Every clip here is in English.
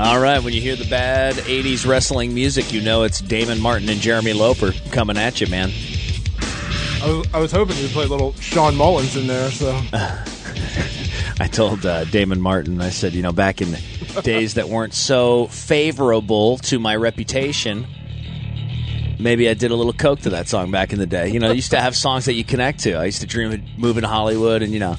All right, when you hear the bad 80s wrestling music, you know it's Damon Martin and Jeremy Loper coming at you, man. I was hoping you'd play a little Shawn Mullins in there, so... I told Damon Martin, I said, back in the days that weren't so favorable to my reputation, maybe I did a little coke to that song back in the day. I used to have songs that you connect to. I used to dream of moving to Hollywood and,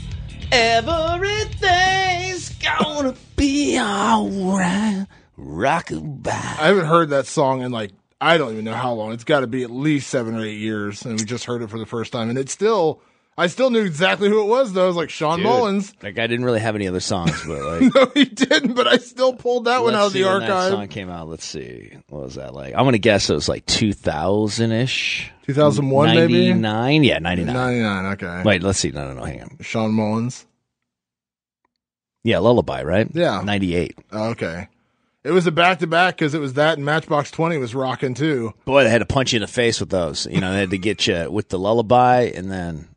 everything's gonna be all right. Rockabye. I haven't heard that song in, I don't even know how long. It's got to be at least 7 or 8 years, and we just heard it for the first time. And I still knew exactly who it was, though. It was like Shawn Mullins. That guy didn't really have any other songs, but no, he didn't, but I still pulled that one out of the archive. When that song came out, let's see. What was that like? I'm going to guess it was 2000-ish. 2001, 99? maybe? 99? Yeah, 99. 99, okay. Wait, let's see. No, hang on. Shawn Mullins. Yeah, Lullaby, right? Yeah. 98. Oh, okay. It was a back-to-back because it was that and Matchbox 20 was rocking, too. Boy, they had to punch you in the face with those. They had to get you with the Lullaby and then...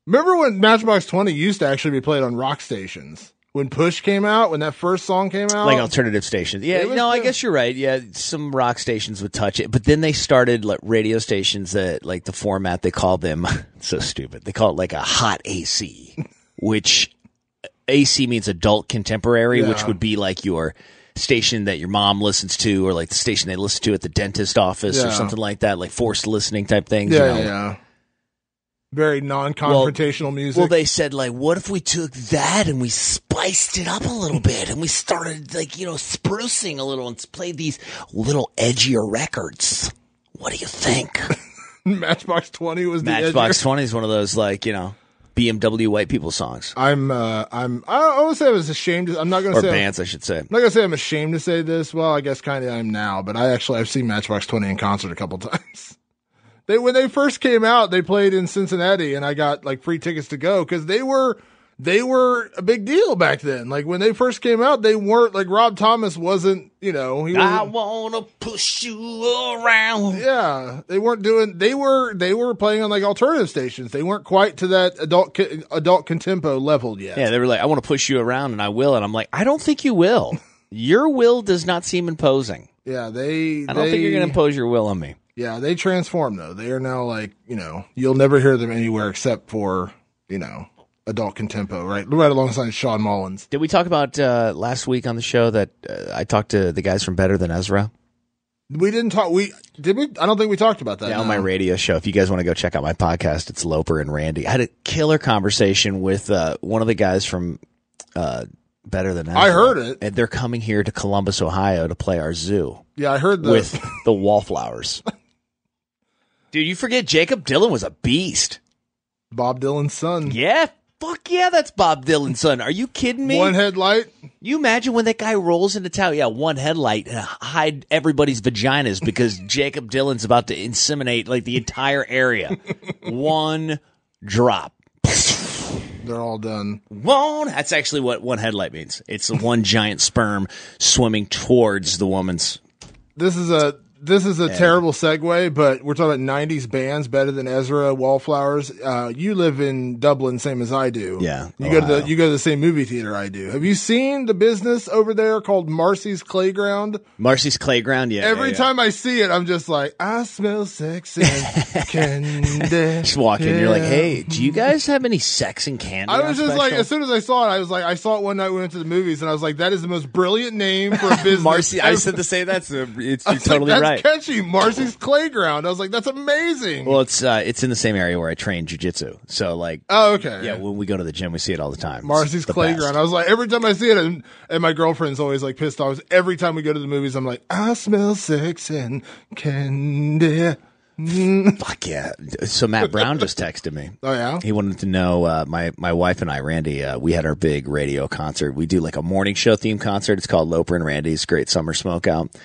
Remember when Matchbox 20 used to actually be played on rock stations? When Push came out, when that first song came out? Like alternative stations. Yeah, I guess you're right. Yeah, some rock stations would touch it. But then they started radio stations that, the format, they called them... so stupid. They call it a hot AC, which AC means adult contemporary, which would be your... station that your mom listens to, or the station they listen to at the dentist office or something like that, forced listening type things. Yeah. Very non-confrontational music. Well, they said, what if we took that and we spiced it up a little bit and we started, sprucing a little and played these little edgier records? What do you think? Matchbox 20 was the Matchbox edgier. 20 is one of those, BMW white people songs. I would say I was ashamed. I'm not going to say. Or bands, I should say. I'm not going to say I'm ashamed to say this. Well, I guess kind of I am now, but I've seen Matchbox 20 in concert a couple times. When they first came out, they played in Cincinnati, and I got free tickets to go because they were a big deal back then. When they first came out, they weren't Rob Thomas wasn't. I wanna push you around. Yeah, they weren't doing. They were playing on alternative stations. They weren't quite to that adult contempo level yet. Yeah, they were I want to push you around, and I will. And I'm I don't think you will. Your will does not seem imposing. Yeah, I don't think you're gonna impose your will on me. Yeah, they transformed though. They are now you'll never hear them anywhere except for adult contempo, right alongside Shawn Mullins. Did we talk about last week on the show that I talked to the guys from Better Than Ezra? We didn't talk. Did we? I don't think we talked about that. Yeah, on my radio show. If you guys want to go check out my podcast, it's Loper and Randy. I had a killer conversation with one of the guys from Better Than Ezra. I heard it. And they're coming here to Columbus, Ohio to play our zoo. Yeah, I heard that. With the Wallflowers. Dude, you forget Jacob Dylan was a beast. Bob Dylan's son. Yeah, fuck yeah, that's Bob Dylan's son. Are you kidding me? One headlight. You imagine when that guy rolls into town, one headlight, and hide everybody's vaginas because Jacob Dylan's about to inseminate the entire area. One drop. They're all done. That's actually what one headlight means. It's one giant sperm swimming towards the woman's. This is a terrible segue, but we're talking about 90s bands, Better Than Ezra, Wallflowers. You live in Dublin, same as I do. Yeah. You go to the same movie theater I do. Have you seen the business over there called Marcy's Playground? Marcy's Playground, yeah. Every time I see it, I'm just I smell sex and candy. Just walk in, you're hey, do you guys have any sex and candy? I was just as soon as I saw it, I saw it one night, we went to the movies, and I was that is the most brilliant name for a business. Marcy, I said to say you're totally right. That's catchy. Marcy's Playground. I was that's amazing. Well, it's in the same area where I train jiu-jitsu. So oh, okay. Yeah, when we go to the gym, we see it all the time. Marcy's Playground. Best. I was every time I see it, and my girlfriend's always pissed off. Every time we go to the movies, I'm I smell sex and candy. Fuck yeah. So Matt Brown just texted me. Oh, yeah? He wanted to know, my wife and I, Randy, we had our big radio concert. We do a morning show theme concert. It's called Loper and Randy's Great Summer Smokeout.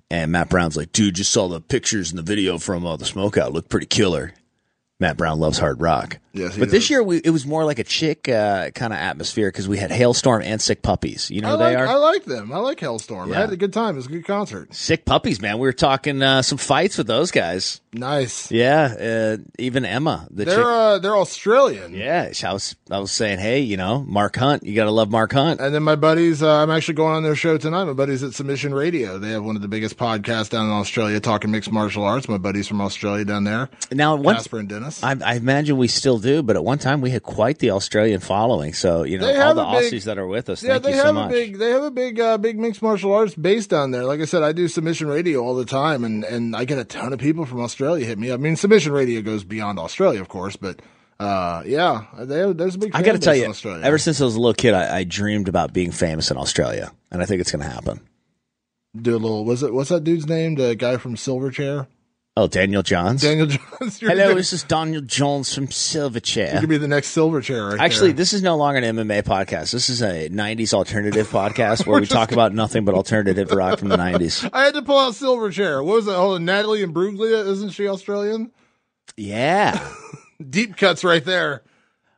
And Matt Brown's dude, just saw the pictures and the video from the smokeout. Looked pretty killer. Matt Brown loves hard rock. Yes, but this year it was more like a chick kind of atmosphere because we had Hailstorm and Sick Puppies. You know who they are? I like them. I like Hailstorm. Yeah. I had a good time. It was a good concert. Sick Puppies, man. We were talking some fights with those guys. Nice. Yeah, even Emma. They're Australian. Yeah, I was saying, hey, Mark Hunt, you got to love Mark Hunt. And then my buddies, I'm actually going on their show tonight. My buddies at Submission Radio. They have one of the biggest podcasts down in Australia talking mixed martial arts. My buddies from Australia down there. Now, Casper and Dennis. I imagine we still do, but at one time we had quite the Australian following. So, all the Aussies that are with us, thank you so much. They have a big mixed martial arts base down there. Like I said, I do Submission Radio all the time, and I get a ton of people from Australia hit me up. I mean, Submission Radio goes beyond Australia, of course, but there's a big fan I got to tell you, in Australia. Ever since I was a little kid, I dreamed about being famous in Australia, and I think it's going to happen. Do a little. What's that dude's name? The guy from Silverchair. Oh, Daniel Jones. Daniel Jones. Hello, this is Daniel Jones from Silverchair. You could be the next Silverchair, right? Actually, there. This is no longer an MMA podcast. This is a 90s alternative podcast where we talk about nothing but alternative rock from the 90s. I had to pull out Silverchair. What was it? Oh, Natalie Imbruglia. Isn't she Australian? Yeah. Deep cuts right there.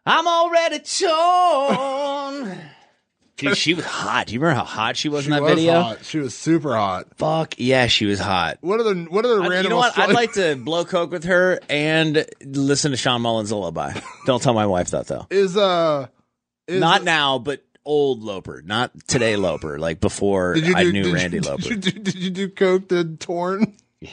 I'm already torn. Dude, she was hot. Do you remember how hot she was in that video? Hot. She was super hot. Fuck yeah, she was hot. What are the random? You know what? I'd like to blow coke with her and listen to Sean Mullins' Lullaby. Don't tell my wife that though. Is not now, but old Loper, not today Loper. Like before I knew Randy Loper. Did you do coke to Torn? Yeah.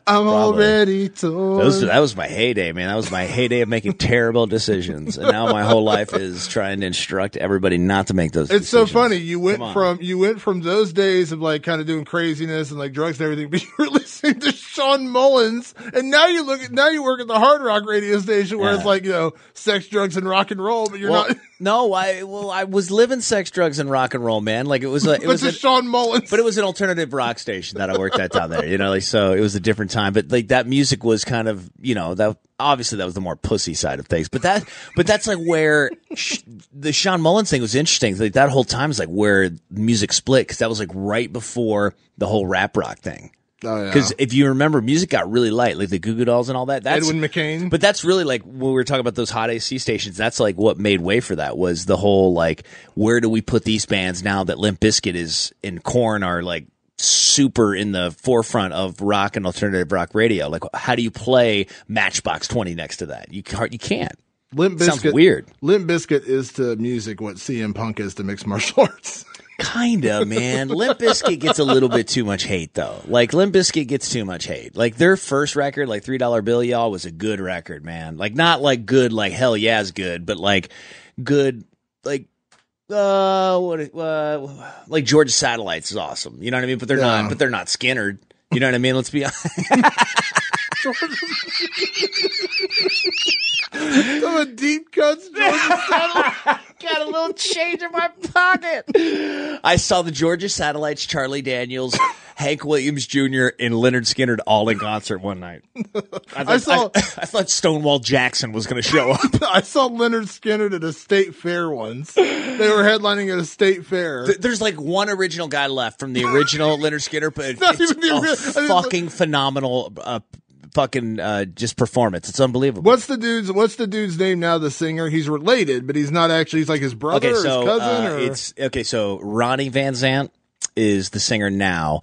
I'm already torn. That was my heyday, man. That was my heyday of making terrible decisions. And now my whole life is trying to instruct everybody not to make those decisions. It's so funny. You went from those days of like kind of doing craziness and like drugs and everything, but you were listening to Sean Mullins, and now you work at the Hard Rock radio station where it's like, sex, drugs, and rock and roll, but you're not. No, I was living sex, drugs, and rock and roll, man. Like it was Sean Mullins, but it was an alternative rock station that I worked at down there. So it was a different time. But like that music was kind of, that obviously that was the more pussy side of things. But that's like where the Sean Mullins thing was interesting. Like that whole time is like where music split because that was like right before the whole rap rock thing. Oh, yeah. Because if you remember, music got really light, like the Goo Goo Dolls and all that. That's Edwin McCain. But that's really like when we were talking about those hot AC stations. That's like what made way for that was the whole like, where do we put these bands now that Limp Bizkit is and Korn are like super in the forefront of rock and alternative rock radio? Like, how do you play Matchbox 20 next to that? You can't. Limp Bizkit sounds weird. Limp Bizkit is to music what CM Punk is to mixed martial arts. Kinda, man. Limp Bizkit gets a little bit too much hate, though. Like, Limp Bizkit gets too much hate. Like, their first record, like $3 Bill Y'all, was a good record, man. Like, not like good, like hell yeah's good, but like good, like, like Georgia Satellites is awesome. You know what I mean? But they're not Skinnered. You know what I mean? Let's be honest. Some of deep cuts, Georgia Satellite. Got a little change in my pocket. I saw the Georgia Satellites, Charlie Daniels, Hank Williams Jr., and Leonard Skinner all in concert one night. I thought Stonewall Jackson was going to show up. I saw Leonard Skinner at a state fair once. They were headlining at a state fair. There's like one original guy left from the original Leonard Skinner, but it's fucking phenomenal just performance. It's unbelievable. What's the dude's name now? The singer. He's related, but he's not actually. He's like his brother or his cousin. So Ronnie VanZant is the singer now.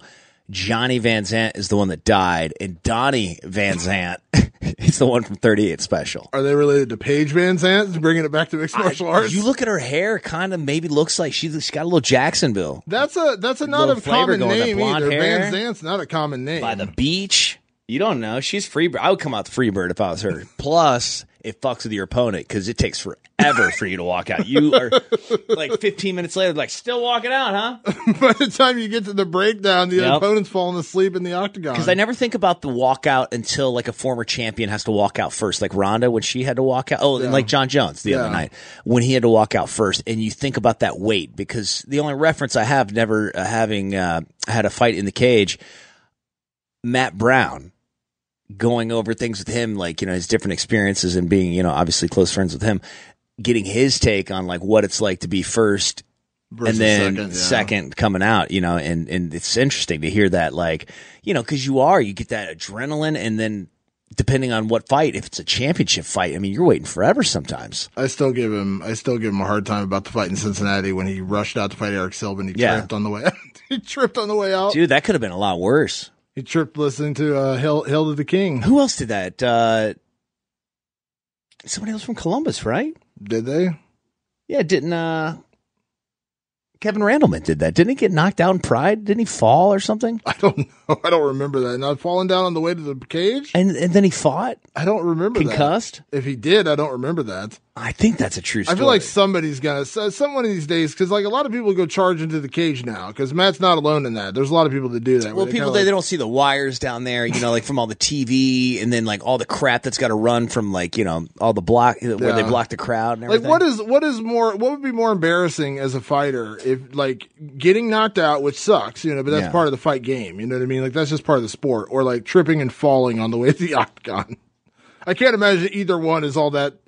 Johnny VanZant is the one that died, and Donnie VanZant is the one from 38 Special. Are they related to Paige VanZant? Bringing it back to mixed martial arts. You look at her hair, kind of maybe looks like she's got a little Jacksonville. That's not a common name either. Hair. VanZant's not a common name. By the beach. You don't know. She's Freebird. I would come out the Freebird if I was her. Plus, it fucks with your opponent because it takes forever for you to walk out. You are like 15 minutes later, like, still walking out, huh? By the time you get to the breakdown, the opponent's falling asleep in the octagon. Because I never think about the walkout until like a former champion has to walk out first. Like Ronda, when she had to walk out. Oh, and like Jon Jones the other night when he had to walk out first. And you think about that weight because the only reference I have never having had a fight in the cage, Matt Brown. Going over things with him, like, his different experiences and being, obviously close friends with him, getting his take on like what it's like to be first versus and then second coming out, and it's interesting to hear that, like, because you get that adrenaline, and then depending on what fight, if it's a championship fight, I mean, you're waiting forever sometimes. I still give him a hard time about the fight in Cincinnati when he rushed out to fight Eric Silva and he tripped on the way out. He tripped on the way out. Dude, that could have been a lot worse. He tripped listening to Hail to the King. Who else did that? Somebody else from Columbus, right? Did they? Yeah, didn't Kevin Randleman did that? Didn't he get knocked out in Pride? Didn't he fall or something? I don't know. I don't remember that. Not falling down on the way to the cage? And then he fought? I don't remember Concussed? That. If he did, I don't remember that. I think that's a true story. I feel like somebody's going to, someone of these days, because like a lot of people go charge into the cage now, because Matt's not alone in that. There's a lot of people that do that. Well, people, they don't see the wires down there, you know, like from all the TV and then like all the crap that's got to run from like, you know, all the block, where they block the crowd and everything. Like what would be more embarrassing as a fighter if like getting knocked out, which sucks, you know, but that's part of the fight game. You know what I mean? Like that's just part of the sport, or like tripping and falling on the way to the octagon. I can't imagine either one is all that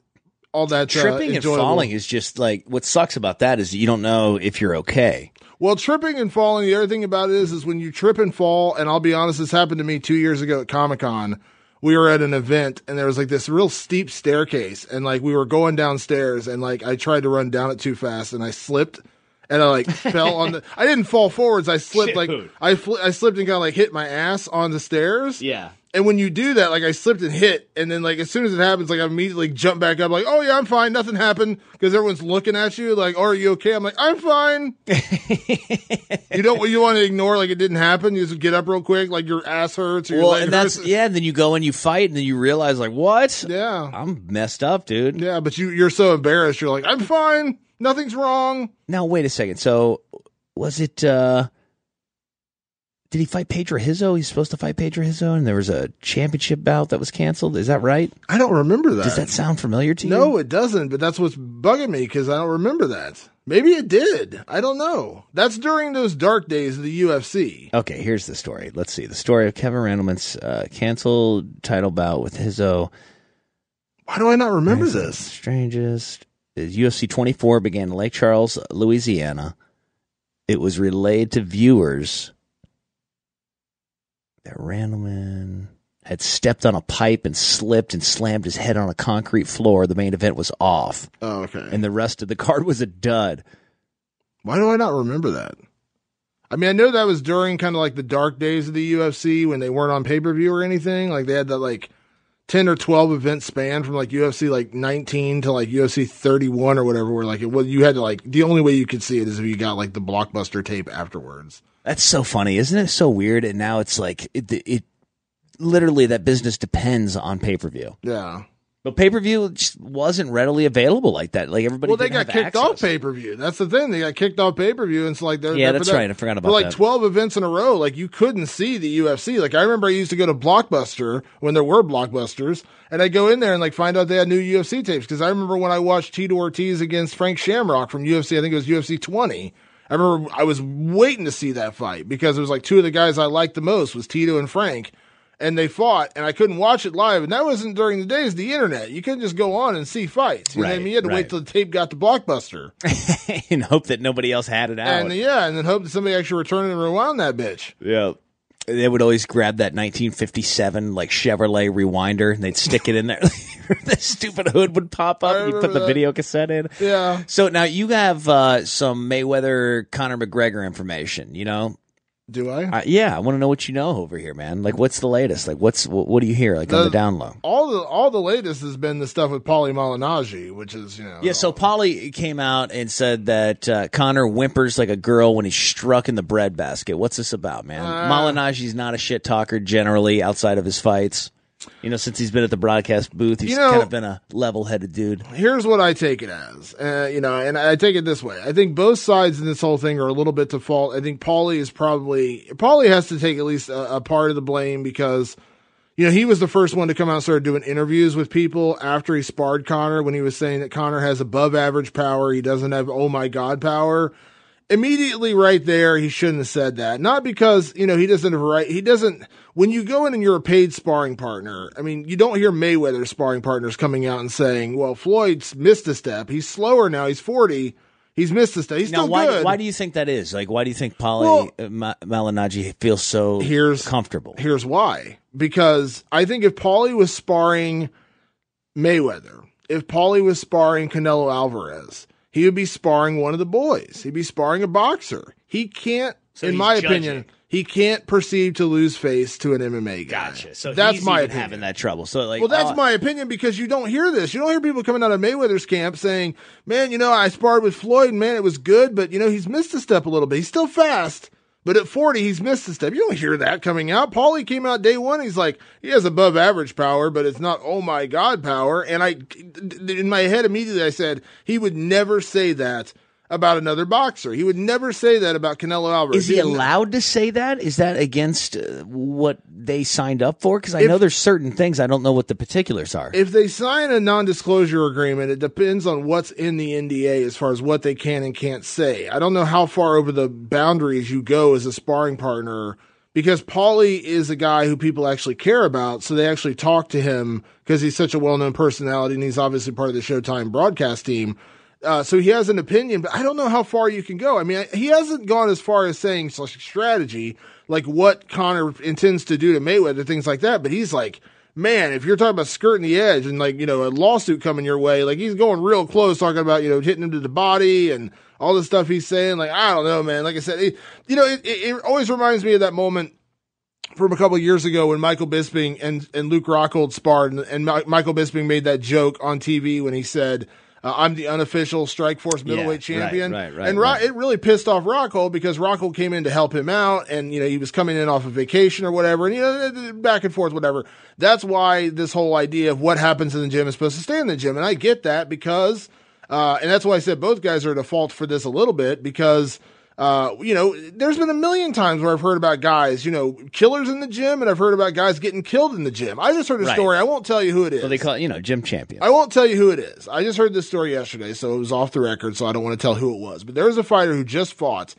tripping and falling is just like, what sucks about that is you don't know if you're okay. Well, tripping and falling, the other thing about it is when you trip and fall, and I'll be honest, this happened to me 2 years ago at Comic-Con. We were at an event and there was like this real steep staircase, and like we were going downstairs, and like I tried to run down it too fast and I slipped and I like fell on the, I didn't fall forwards. I slipped I slipped and kind of like hit my ass on the stairs. Yeah. And when you do that, like I slipped and hit, and then like as soon as it happens, like I immediately jump back up, like, oh yeah, I'm fine, nothing happened, because everyone's looking at you, like, oh, are you okay? I'm like, I'm fine. You want to ignore like it didn't happen. You just get up real quick, like your ass hurts or your leg hurts. And then you go and you fight, and then you realize like, what? Yeah, I'm messed up, dude. Yeah, but you're so embarrassed. You're like, I'm fine, nothing's wrong. Now wait a second. So was it? Did he fight Pedro Hizzo? He's supposed to fight Pedro Hizzo, and there was a championship bout that was canceled. Is that right? I don't remember that. Does that sound familiar to you? No, it doesn't, but that's what's bugging me, because I don't remember that. Maybe it did. I don't know. That's during those dark days of the UFC. Okay, here's the story. Let's see. The story of Kevin Randleman's canceled title bout with Hizzo. Why do I not remember this? Strangest. UFC 24 began in Lake Charles, Louisiana. It was relayed to viewers that Randleman had stepped on a pipe and slipped and slammed his head on a concrete floor. The main event was off. Oh, okay. And the rest of the card was a dud. Why do I not remember that? I mean, I know that was during kind of like the dark days of the UFC when they weren't on pay-per-view or anything. Like they had that like 10 or 12 event span from like UFC like 19 to like UFC 31 or whatever, where like you had to like, the only way you could see it is if you got like the Blockbuster tape afterwards. That's so funny, isn't it? So weird. And now it's like it literally, that business depends on pay-per-view. Yeah. But pay-per-view just wasn't readily available like that. Like everybody. Well, they got kicked off pay-per-view. That's the thing. They got kicked off pay-per-view, and so like that's right. I forgot about that. For like that. 12 events in a row, like you couldn't see the UFC. Like I remember I used to go to Blockbuster when there were Blockbusters, and I'd go in there and like find out they had new UFC tapes, because I remember when I watched Tito Ortiz against Frank Shamrock from UFC. I think it was UFC 20. I remember I was waiting to see that fight because it was like two of the guys I liked the most was Tito and Frank, and they fought, and I couldn't watch it live. And that wasn't during the days of the internet. You couldn't just go on and see fights. You know what I mean? You had to wait till the tape got to Blockbuster and hope that nobody else had it out. And and then hope that somebody actually returned and rewound that bitch. Yeah. They would always grab that 1957 like Chevrolet rewinder and they'd stick it in there. The stupid hood would pop up. You put the video cassette in. Yeah. So now you have some Mayweather-Conor McGregor information. You know. Do I? Yeah, I want to know what you know over here, man. Like, what's the latest? Like, what do you hear? Like on the down low. All the latest has been the stuff with Paulie Malignaggi, which is Yeah, so Paulie came out and said that Conor whimpers like a girl when he's struck in the breadbasket. What's this about, man? Malignaggi's not a shit talker generally outside of his fights. You know, since he's been at the broadcast booth, he's kind of been a level-headed dude. Here's what I take it as, and I take it this way. I think both sides in this whole thing are a little bit to fault. I think Paulie has to take at least a part of the blame because, you know, he was the first one to come out and start doing interviews with people after he sparred Conor when he was saying that Conor has above average power. He doesn't have oh my God power. Immediately right there, he shouldn't have said that. Not because, you know, he doesn't, when you go in and you're a paid sparring partner, I mean, you don't hear Mayweather sparring partners coming out and saying, well, Floyd's missed a step. He's slower now. He's 40. He's missed a step. He's still good. Why do you think that is? Like, why do you think Paulie Malignaggi feels so comfortable? Here's why. Because I think if Paulie was sparring Mayweather, if Paulie was sparring Canelo Alvarez, he would be sparring one of the boys. He'd be sparring a boxer. He can't in my opinion, he can't perceive to lose face to an MMA guy. Gotcha. So that's he's my even opinion. having that trouble. So like, well, that's my opinion because you don't hear this. You don't hear people coming out of Mayweather's camp saying, "Man, I sparred with Floyd, and man, it was good, but he's missed a step a little bit. He's still fast." But at 40, he's missed a step. You don't hear that coming out. Paulie came out day one. He's like, he has above average power, but it's not, oh my God, power. And in my head, immediately I said, he would never say that about another boxer. He would never say that about Canelo Alvarez. Is he allowed to say that? Is that against what they signed up for? Because I know there's certain things. I don't know what the particulars are. If they sign a non-disclosure agreement, it depends on what's in the NDA as far as what they can and can't say. I don't know how far over the boundaries you go as a sparring partner, because Paulie is a guy who people actually care about, so they actually talk to him because he's such a well-known personality, and he's obviously part of the Showtime broadcast team. So he has an opinion, but I don't know how far you can go. I mean, he hasn't gone as far as saying strategy, like what Conor intends to do to Mayweather, things like that. But he's like, man, if you're talking about skirting the edge and a lawsuit coming your way, like he's going real close, talking about, hitting him to the body and all the stuff he's saying. Like, I don't know, man. Like I said, it always reminds me of that moment from a couple of years ago when Michael Bisping and Luke Rockhold sparred, and Michael Bisping made that joke on TV when he said, I'm the unofficial Strikeforce middleweight champion. Right. It really pissed off Rockhold because Rockhold came in to help him out, and he was coming in off of vacation or whatever, and back and forth, whatever. That's why this whole idea of what happens in the gym is supposed to stay in the gym, and I get that because, and that's why I said both guys are at a fault for this a little bit because. There's been a million times where I've heard about guys, killers in the gym, and I've heard about guys getting killed in the gym. I just heard a story. I won't tell you who it is. Well, they call it, gym champion. I won't tell you who it is. I just heard this story yesterday, so it was off the record, so I don't want to tell who it was. But there was a fighter who just fought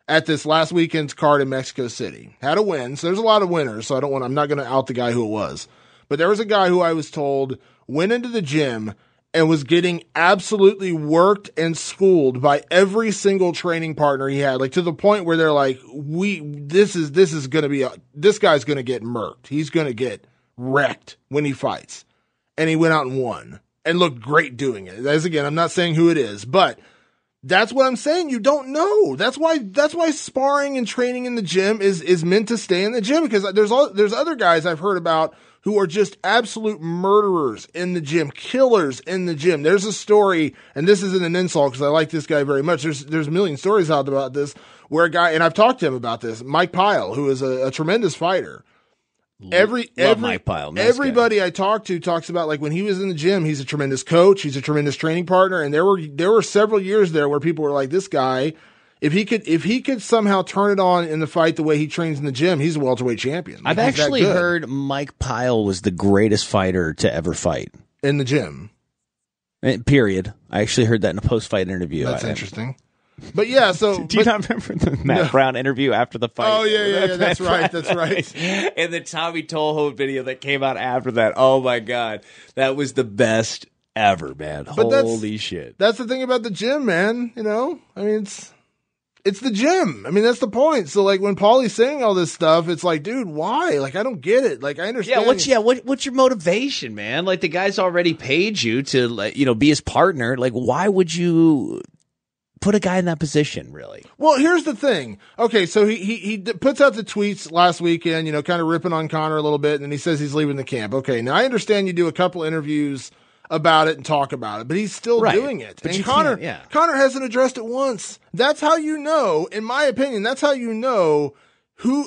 at this last weekend's card in Mexico City. Had a win, so there's a lot of winners, so I'm not going to out the guy who it was. But there was a guy who I was told went into the gym and was getting absolutely worked and schooled by every single training partner he had, like to the point where they're like, this guy's going to get murked. He's going to get wrecked when he fights. And he went out and won and looked great doing it. As again, I'm not saying who it is, but that's what I'm saying. You don't know. That's why sparring and training in the gym is meant to stay in the gym, because there's other guys I've heard about who are just absolute murderers in the gym, killers in the gym. There's a story, and this isn't an insult because I like this guy very much. There's a million stories out about this where a guy, and I've talked to him about this, Mike Pyle, who is a tremendous fighter. Love Mike Pyle. Nice everybody guy. I talk to talks about, like, when he was in the gym, he's a tremendous coach. He's a tremendous training partner. And there were several years there where people were like, this guy, if he could somehow turn it on in the fight the way he trains in the gym, he's a welterweight champion. I've actually heard Mike Pyle was the greatest fighter to ever fight in the gym. Period. I actually heard that in a post-fight interview. That's interesting. But yeah, so do you not remember the Matt Brown interview after the fight? Oh yeah, that's right. And the Tommy Toho video that came out after that. Oh my God, that was the best ever, man. But holy shit! That's the thing about the gym, man. I mean, it's the gym. I mean, that's the point. So, like, when Paulie's saying all this stuff, it's like, dude, why? Like, I don't get it. Like, I understand. What's your motivation, man? Like, the guy's already paid you to, be his partner. Like, why would you put a guy in that position, really? Well, here's the thing. Okay, so he puts out the tweets last weekend, kind of ripping on Conor a little bit, and then he says he's leaving the camp. Okay, now I understand you do a couple interviews about it and talk about it, but he's still doing it. But and Conor hasn't addressed it once. That's how you know, in my opinion, that's how you know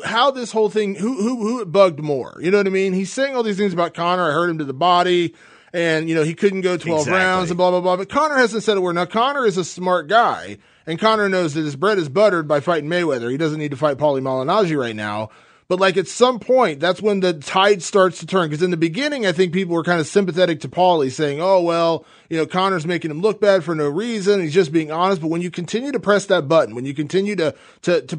how this whole thing, who it bugged more. You know what I mean? He's saying all these things about Conor. I hurt him to the body. And, he couldn't go 12 rounds and blah, blah, blah. But Conor hasn't said a word. Now, Conor is a smart guy, and Conor knows that his bread is buttered by fighting Mayweather. He doesn't need to fight Paulie Malignaggi right now. But, like, at some point, that's when the tide starts to turn. Because in the beginning, I think people were kind of sympathetic to Paulie, saying, oh, well, Conor's making him look bad for no reason. He's just being honest. But when you continue to press that button, when you continue to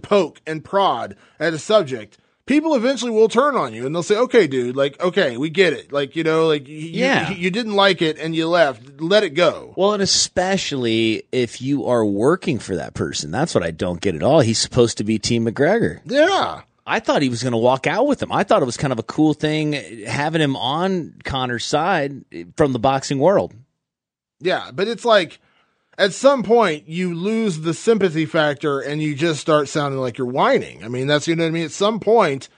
poke and prod at a subject, people eventually will turn on you and they'll say, okay, dude, like, okay, we get it. Like, you didn't like it and you left. Let it go. Well, and especially if you are working for that person. That's what I don't get at all. He's supposed to be Team McGregor. Yeah. I thought he was going to walk out with him. I thought it was kind of a cool thing having him on Conor's side from the boxing world. Yeah, but it's like, at some point you lose the sympathy factor and you just start sounding like you're whining. I mean, that's, you know what I mean? At some point,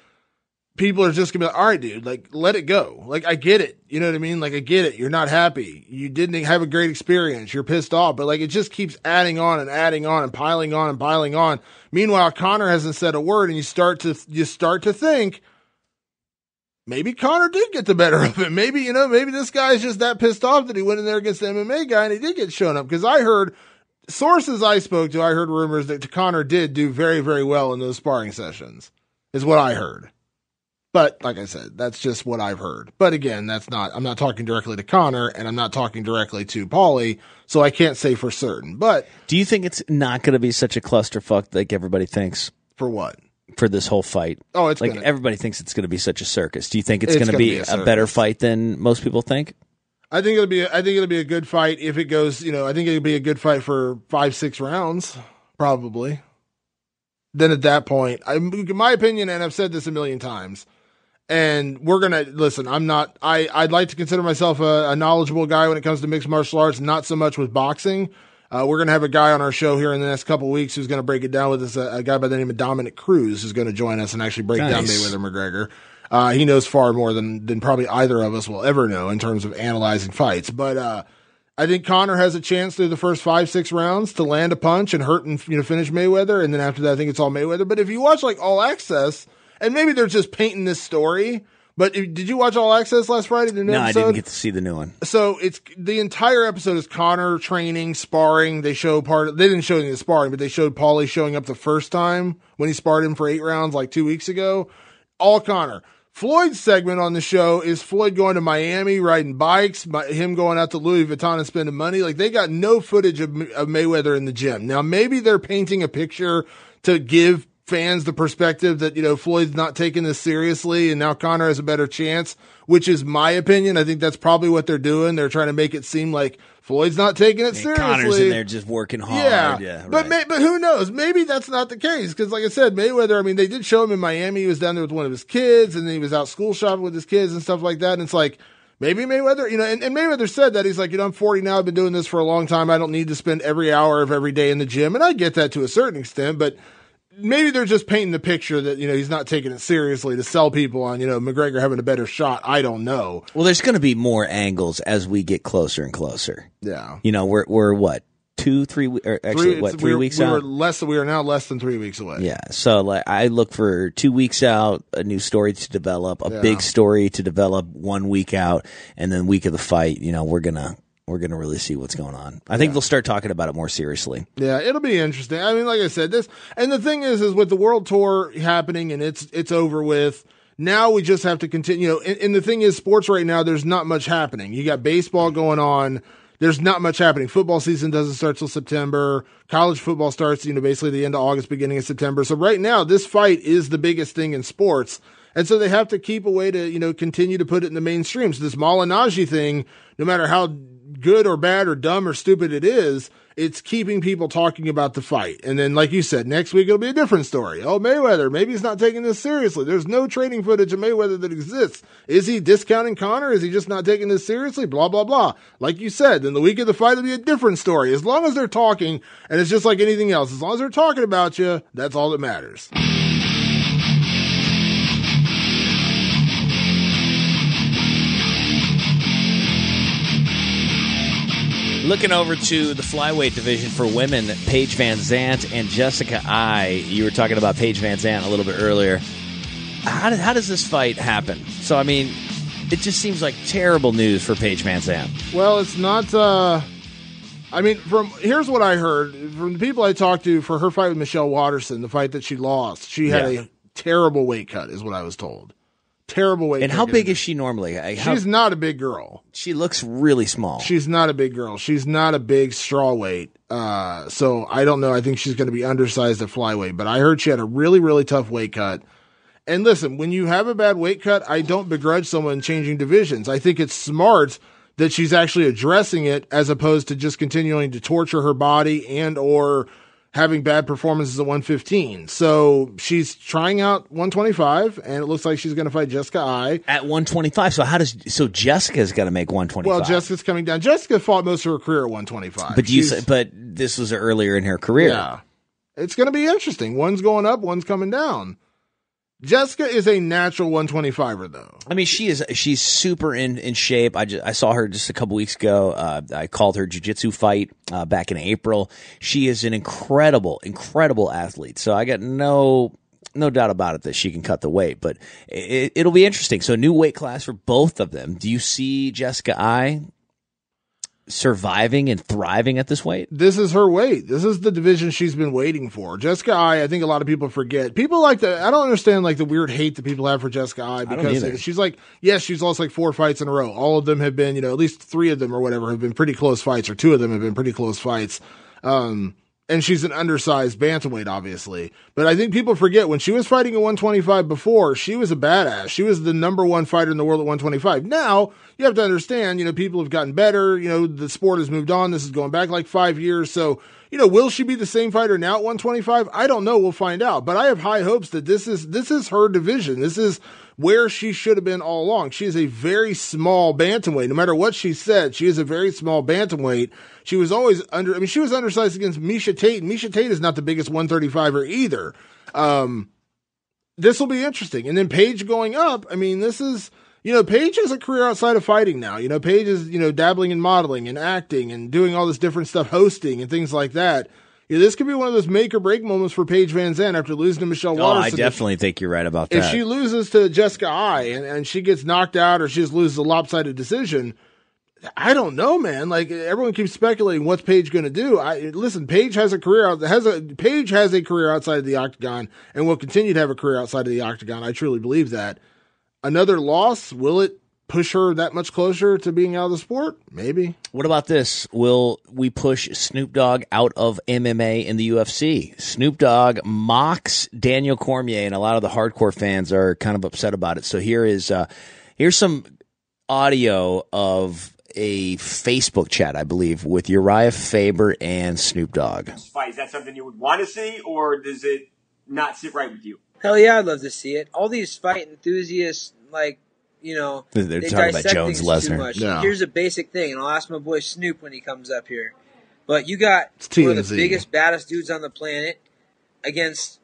people are just gonna be like, all right, dude, like, let it go. Like, I get it. You know what I mean? Like, I get it. You're not happy. You didn't have a great experience. You're pissed off, but like, it just keeps adding on and adding on and piling on and piling on. Meanwhile, Conor hasn't said a word, and you start to think, maybe Conor did get the better of him. Maybe, maybe this guy's just that pissed off that he went in there against the MMA guy and he did get shown up. Because I heard sources I spoke to, I heard rumors that Conor did do very, very well in those sparring sessions, is what I heard. But like I said, that's just what I've heard. But again, I'm not talking directly to Conor, and I'm not talking directly to Paulie, so I can't say for certain. But do you think it's not going to be such a clusterfuck like everybody thinks? For what? For this whole fight. Oh, it's like everybody thinks it's going to be such a circus. Do you think it's going to be a better fight than most people think? I think it'll be a good fight if it goes, I think it'll be a good fight for 5-6 rounds, probably. Then at that point, in my opinion, and I've said this a million times, and we're going to, listen, I'd like to consider myself a knowledgeable guy when it comes to mixed martial arts, not so much with boxing. We're going to have a guy on our show here in the next couple of weeks who's going to break it down with us, a guy by the name of Dominic Cruz, who's going to join us and actually break down Mayweather-McGregor. He knows far more than probably either of us will ever know in terms of analyzing fights. But I think Conor has a chance through the first 5-6 rounds to land a punch and hurt and finish Mayweather. And then after that, I think it's all Mayweather. But if you watch like All Access, and maybe they're just painting this story, but did you watch All Access last Friday? No, I didn't get to see the new one. So it's the entire episode is Conor training, sparring. They didn't show any of the sparring, but they showed Paulie showing up the first time when he sparred him for 8 rounds like 2 weeks ago. All Conor. Floyd's segment on the show is Floyd going to Miami, riding bikes, him going out to Louis Vuitton and spending money. Like, they got no footage of Mayweather in the gym. Now, maybe they're painting a picture to give fans the perspective that, Floyd's not taking this seriously and now Conor has a better chance, which is my opinion. I think that's probably what they're doing. They're trying to make it seem like Floyd's not taking it seriously. Conor's in there just working hard. Yeah, right. But who knows? Maybe that's not the case. Because like I said, Mayweather, I mean, they did show him in Miami. He was down there with one of his kids and then he was out school shopping with his kids and stuff like that. And it's like, maybe Mayweather, and Mayweather said that. He's like, I'm 40 now. I've been doing this for a long time. I don't need to spend every hour of every day in the gym. And I get that to a certain extent, but maybe they're just painting the picture that, he's not taking it seriously to sell people on, McGregor having a better shot. I don't know. Well, there's going to be more angles as we get closer and closer. Yeah. We're what? 3 weeks, or actually, 3 weeks out? We are now less than 3 weeks away. Yeah. So, like, I look for 2 weeks out, a new story to develop, a big story to develop 1 week out, and then week of the fight, we're going to really see what's going on. I think they'll start talking about it more seriously. Yeah, it'll be interesting. I mean, like I said, and the thing is with the world tour happening and it's over with, now we just have to continue. And the thing is, sports right now, there's not much happening. You got baseball going on. There's not much happening. Football season doesn't start till September. College football starts, basically the end of August, beginning of September. So right now, this fight is the biggest thing in sports. And so they have to keep a way to, continue to put it in the mainstream. So this Malignaggi thing, no matter how good or bad or dumb or stupid it is, it's keeping people talking about the fight. And then, like you said, next week it'll be a different story. Oh, Mayweather, maybe he's not taking this seriously. There's no training footage of Mayweather that exists. Is he discounting Conor? Is he just not taking this seriously? Blah, blah, blah. Like you said, then the week of the fight will be a different story. As long as they're talking, and it's just like anything else, as long as they're talking about you, that's all that matters. Looking over to the flyweight division for women, Paige VanZant and Jessica Ai. You were talking about Paige VanZant a little bit earlier. How does this fight happen? So, I mean, it just seems like terrible news for Paige VanZant. Well, it's not. Here's what I heard from the people I talked to for her fight with Michelle Watterson, the fight that she lost. She had a terrible weight cut, is what I was told. Terrible weight. And how big is she normally? She's not a big girl. She looks really small. She's not a big girl. She's not a big straw weight. So I don't know. I think she's going to be undersized at flyweight. But I heard she had a really, really tough weight cut. And listen, when you have a bad weight cut, I don't begrudge someone changing divisions. I think it's smart that she's actually addressing it as opposed to just continuing to torture her body and or having bad performances at 115. So she's trying out 125, and it looks like she's going to fight Jessica Eye at 125. So Jessica's got to make 125. Well, Jessica's coming down. Jessica fought most of her career at 125. But this was earlier in her career. Yeah. It's going to be interesting. One's going up, one's coming down. Jessica is a natural 125er, though. I mean, she's super in shape. I saw her just a couple weeks ago. I called her jiu-jitsu fight back in April. She is an incredible athlete. So I got no doubt about it that she can cut the weight. But it'll be interesting. So a new weight class for both of them. Do you see Jessica Eye surviving and thriving at this weight? This is her weight. This is the division she's been waiting for. Jessica Eye, I think a lot of people forget. People like that. I don't understand like the weird hate that people have for Jessica Eye, because she's like, yes, she's lost like 4 fights in a row. All of them have been, at least 3 of them or whatever have been pretty close fights, or 2 of them have been pretty close fights. And she's an undersized bantamweight, obviously. But I think people forget, when she was fighting at 125 before, she was a badass. She was the number 1 fighter in the world at 125. Now, you have to understand, people have gotten better. The sport has moved on. This is going back like 5 years. So, will she be the same fighter now at 125? I don't know. We'll find out. But I have high hopes that this is her division. This is where she should have been all along. She is a very small bantamweight. No matter what she said, she is a very small bantamweight. She was always she was undersized against Miesha Tate. Miesha Tate is not the biggest 135er either. This will be interesting. And then Paige going up. This is, Paige has a career outside of fighting now. Paige is, dabbling in modeling and acting and doing all this different stuff, hosting and things like that. This could be one of those make or break moments for Paige VanZant after losing to Michelle Waterson. I definitely think you're right about that. If she loses to Jessica Eye and she gets knocked out, or she just loses a lopsided decision, I don't know, man. Like, everyone keeps speculating what's Paige going to do. Listen, Paige has a career Paige has a career outside of the octagon and will continue to have a career outside of the octagon. I truly believe that. Another loss, will it push her that much closer to being out of the sport? Maybe. What about this? Will we push Snoop Dogg out of MMA in the UFC? Snoop Dogg mocks Daniel Cormier, and a lot of the hardcore fans are kind of upset about it. So here's some audio of a Facebook chat, I believe, with Uriah Faber and Snoop Dogg. Is that something you would want to see, or does it not sit right with you? Hell yeah, I'd love to see it. All these fight enthusiasts, they're talking about Jones Lesnar. No. Here's a basic thing, and I'll ask my boy Snoop when he comes up here. But you got one of the biggest, baddest dudes on the planet against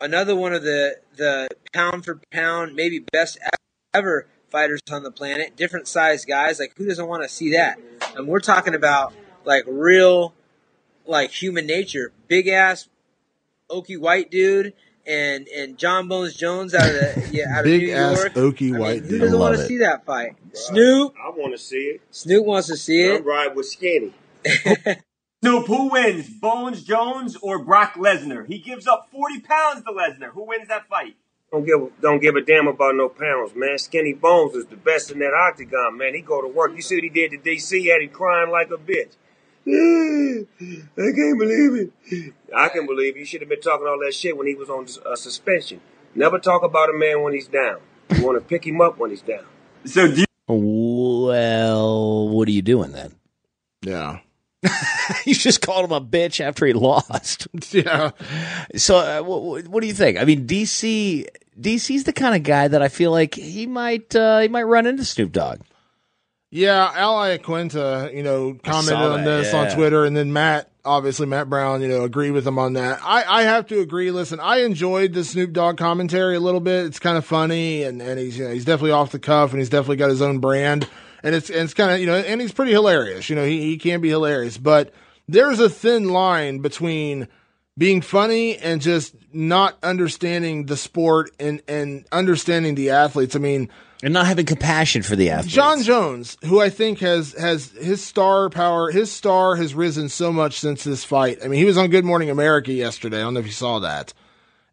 another one of the pound for pound, maybe best ever fighters on the planet, different size guys. Like, who doesn't want to see that? And we're talking about real human nature. Big ass oaky white dude and Jon Jones out of New York. Big ass oaky white dude. Who doesn't want to see that fight? Snoop. I want to see it. Snoop wants to see it. I'm riding with Skinny. Snoop, who wins, Bones Jones or Brock Lesnar? He gives up 40 pounds to Lesnar. Who wins that fight? Don't give a damn about no pounds, man. Skinny Bones is the best in that octagon, man. He go to work. You see what he did to DC? Had him crying like a bitch. I can't believe it. I can believe it. You should have been talking all that shit when he was on suspension. Never talk about a man when he's down. You want to pick him up when he's down. So well, what are you doing then? Yeah. You just called him a bitch after he lost. Yeah. So what do you think? I mean, DC's the kind of guy that I feel like he might run into Snoop Dogg. Yeah, Al Iaquinta, commented on this on Twitter, and then Matt Brown, agreed with him on that. I have to agree. Listen, I enjoyed the Snoop Dogg commentary a little bit. It's kind of funny, and he's he's definitely off the cuff, and he's definitely got his own brand, and it's kind of and he's pretty hilarious. He can be hilarious, but there's a thin line between being funny and just not understanding the sport and understanding the athletes. I mean, and not having compassion for the athletes. Jon Jones, who I think has his star power, his star has risen so much since this fight. I mean, he was on Good Morning America yesterday. I don't know if you saw that.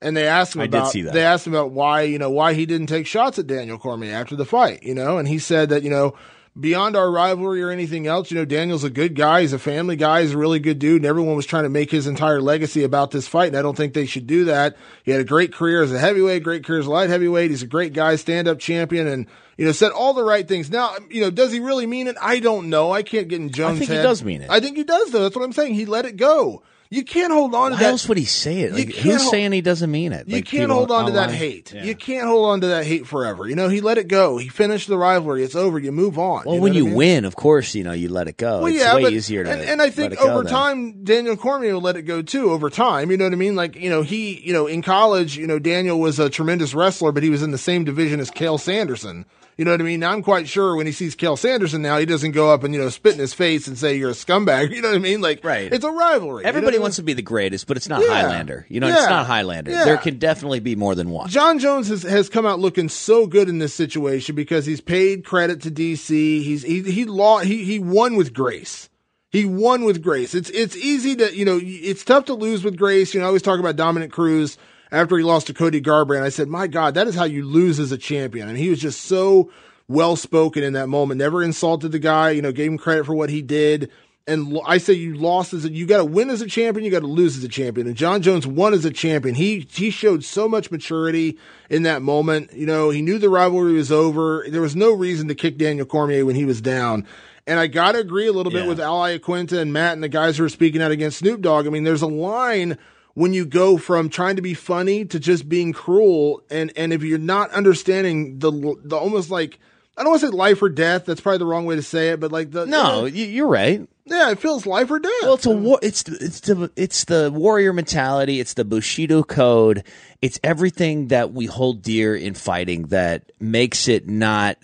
And they asked him They asked him about why he didn't take shots at Daniel Cormier after the fight, and he said that, beyond our rivalry or anything else, Daniel's a good guy. He's a family guy. He's a really good dude. And everyone was trying to make his entire legacy about this fight. And I don't think they should do that. He had a great career as a heavyweight, great career as a light heavyweight. He's a great guy, stand-up champion, and, said all the right things. Now, does he really mean it? I don't know. I can't get in Jones' head. I think he does mean it. I think he does, though. That's what I'm saying. He let it go. You can't hold on to that. Why else would he say it? Like, who's saying he doesn't mean it? You can't hold on to that hate. Yeah. You can't hold on to that hate forever. He let it go. He finished the rivalry. It's over. You move on. Well, when you win, of course, you let it go. Well, it's way easier to and I think over time, Daniel Cormier will let it go too over time. You know what I mean? Like, he, in college, Daniel was a tremendous wrestler, but he was in the same division as Cael Sanderson. You know what I mean? Now, I'm quite sure when he sees Cael Sanderson now, he doesn't go up and, spit in his face and say, you're a scumbag. You know what I mean? Like, right. It's a rivalry. Everybody wants to be the greatest, but it's not Highlander. It's not Highlander. Yeah. There can definitely be more than one. Jon Jones has come out looking so good in this situation because he's paid credit to DC. He won with grace. He won with grace. It's easy to, it's tough to lose with grace. I always talk about Dominic Cruz. After he lost to Cody Garbrandt, I said, my God, that is how you lose as a champion. I mean, he was just so well-spoken in that moment, never insulted the guy, gave him credit for what he did. And I say you got to win as a champion, you got to lose as a champion. And Jon Jones won as a champion. He showed so much maturity in that moment. He knew the rivalry was over. There was no reason to kick Daniel Cormier when he was down. And I got to agree a little bit with Ali Aquinta and Matt and the guys who are speaking out against Snoop Dogg. I mean, there's a line when you go from trying to be funny to just being cruel, and if you're not understanding the almost like, I don't want to say life or death, that's probably the wrong way to say it, but like you're right. Yeah, it feels life or death. Well, it's the warrior mentality, it's the Bushido code, it's everything that we hold dear in fighting that makes it not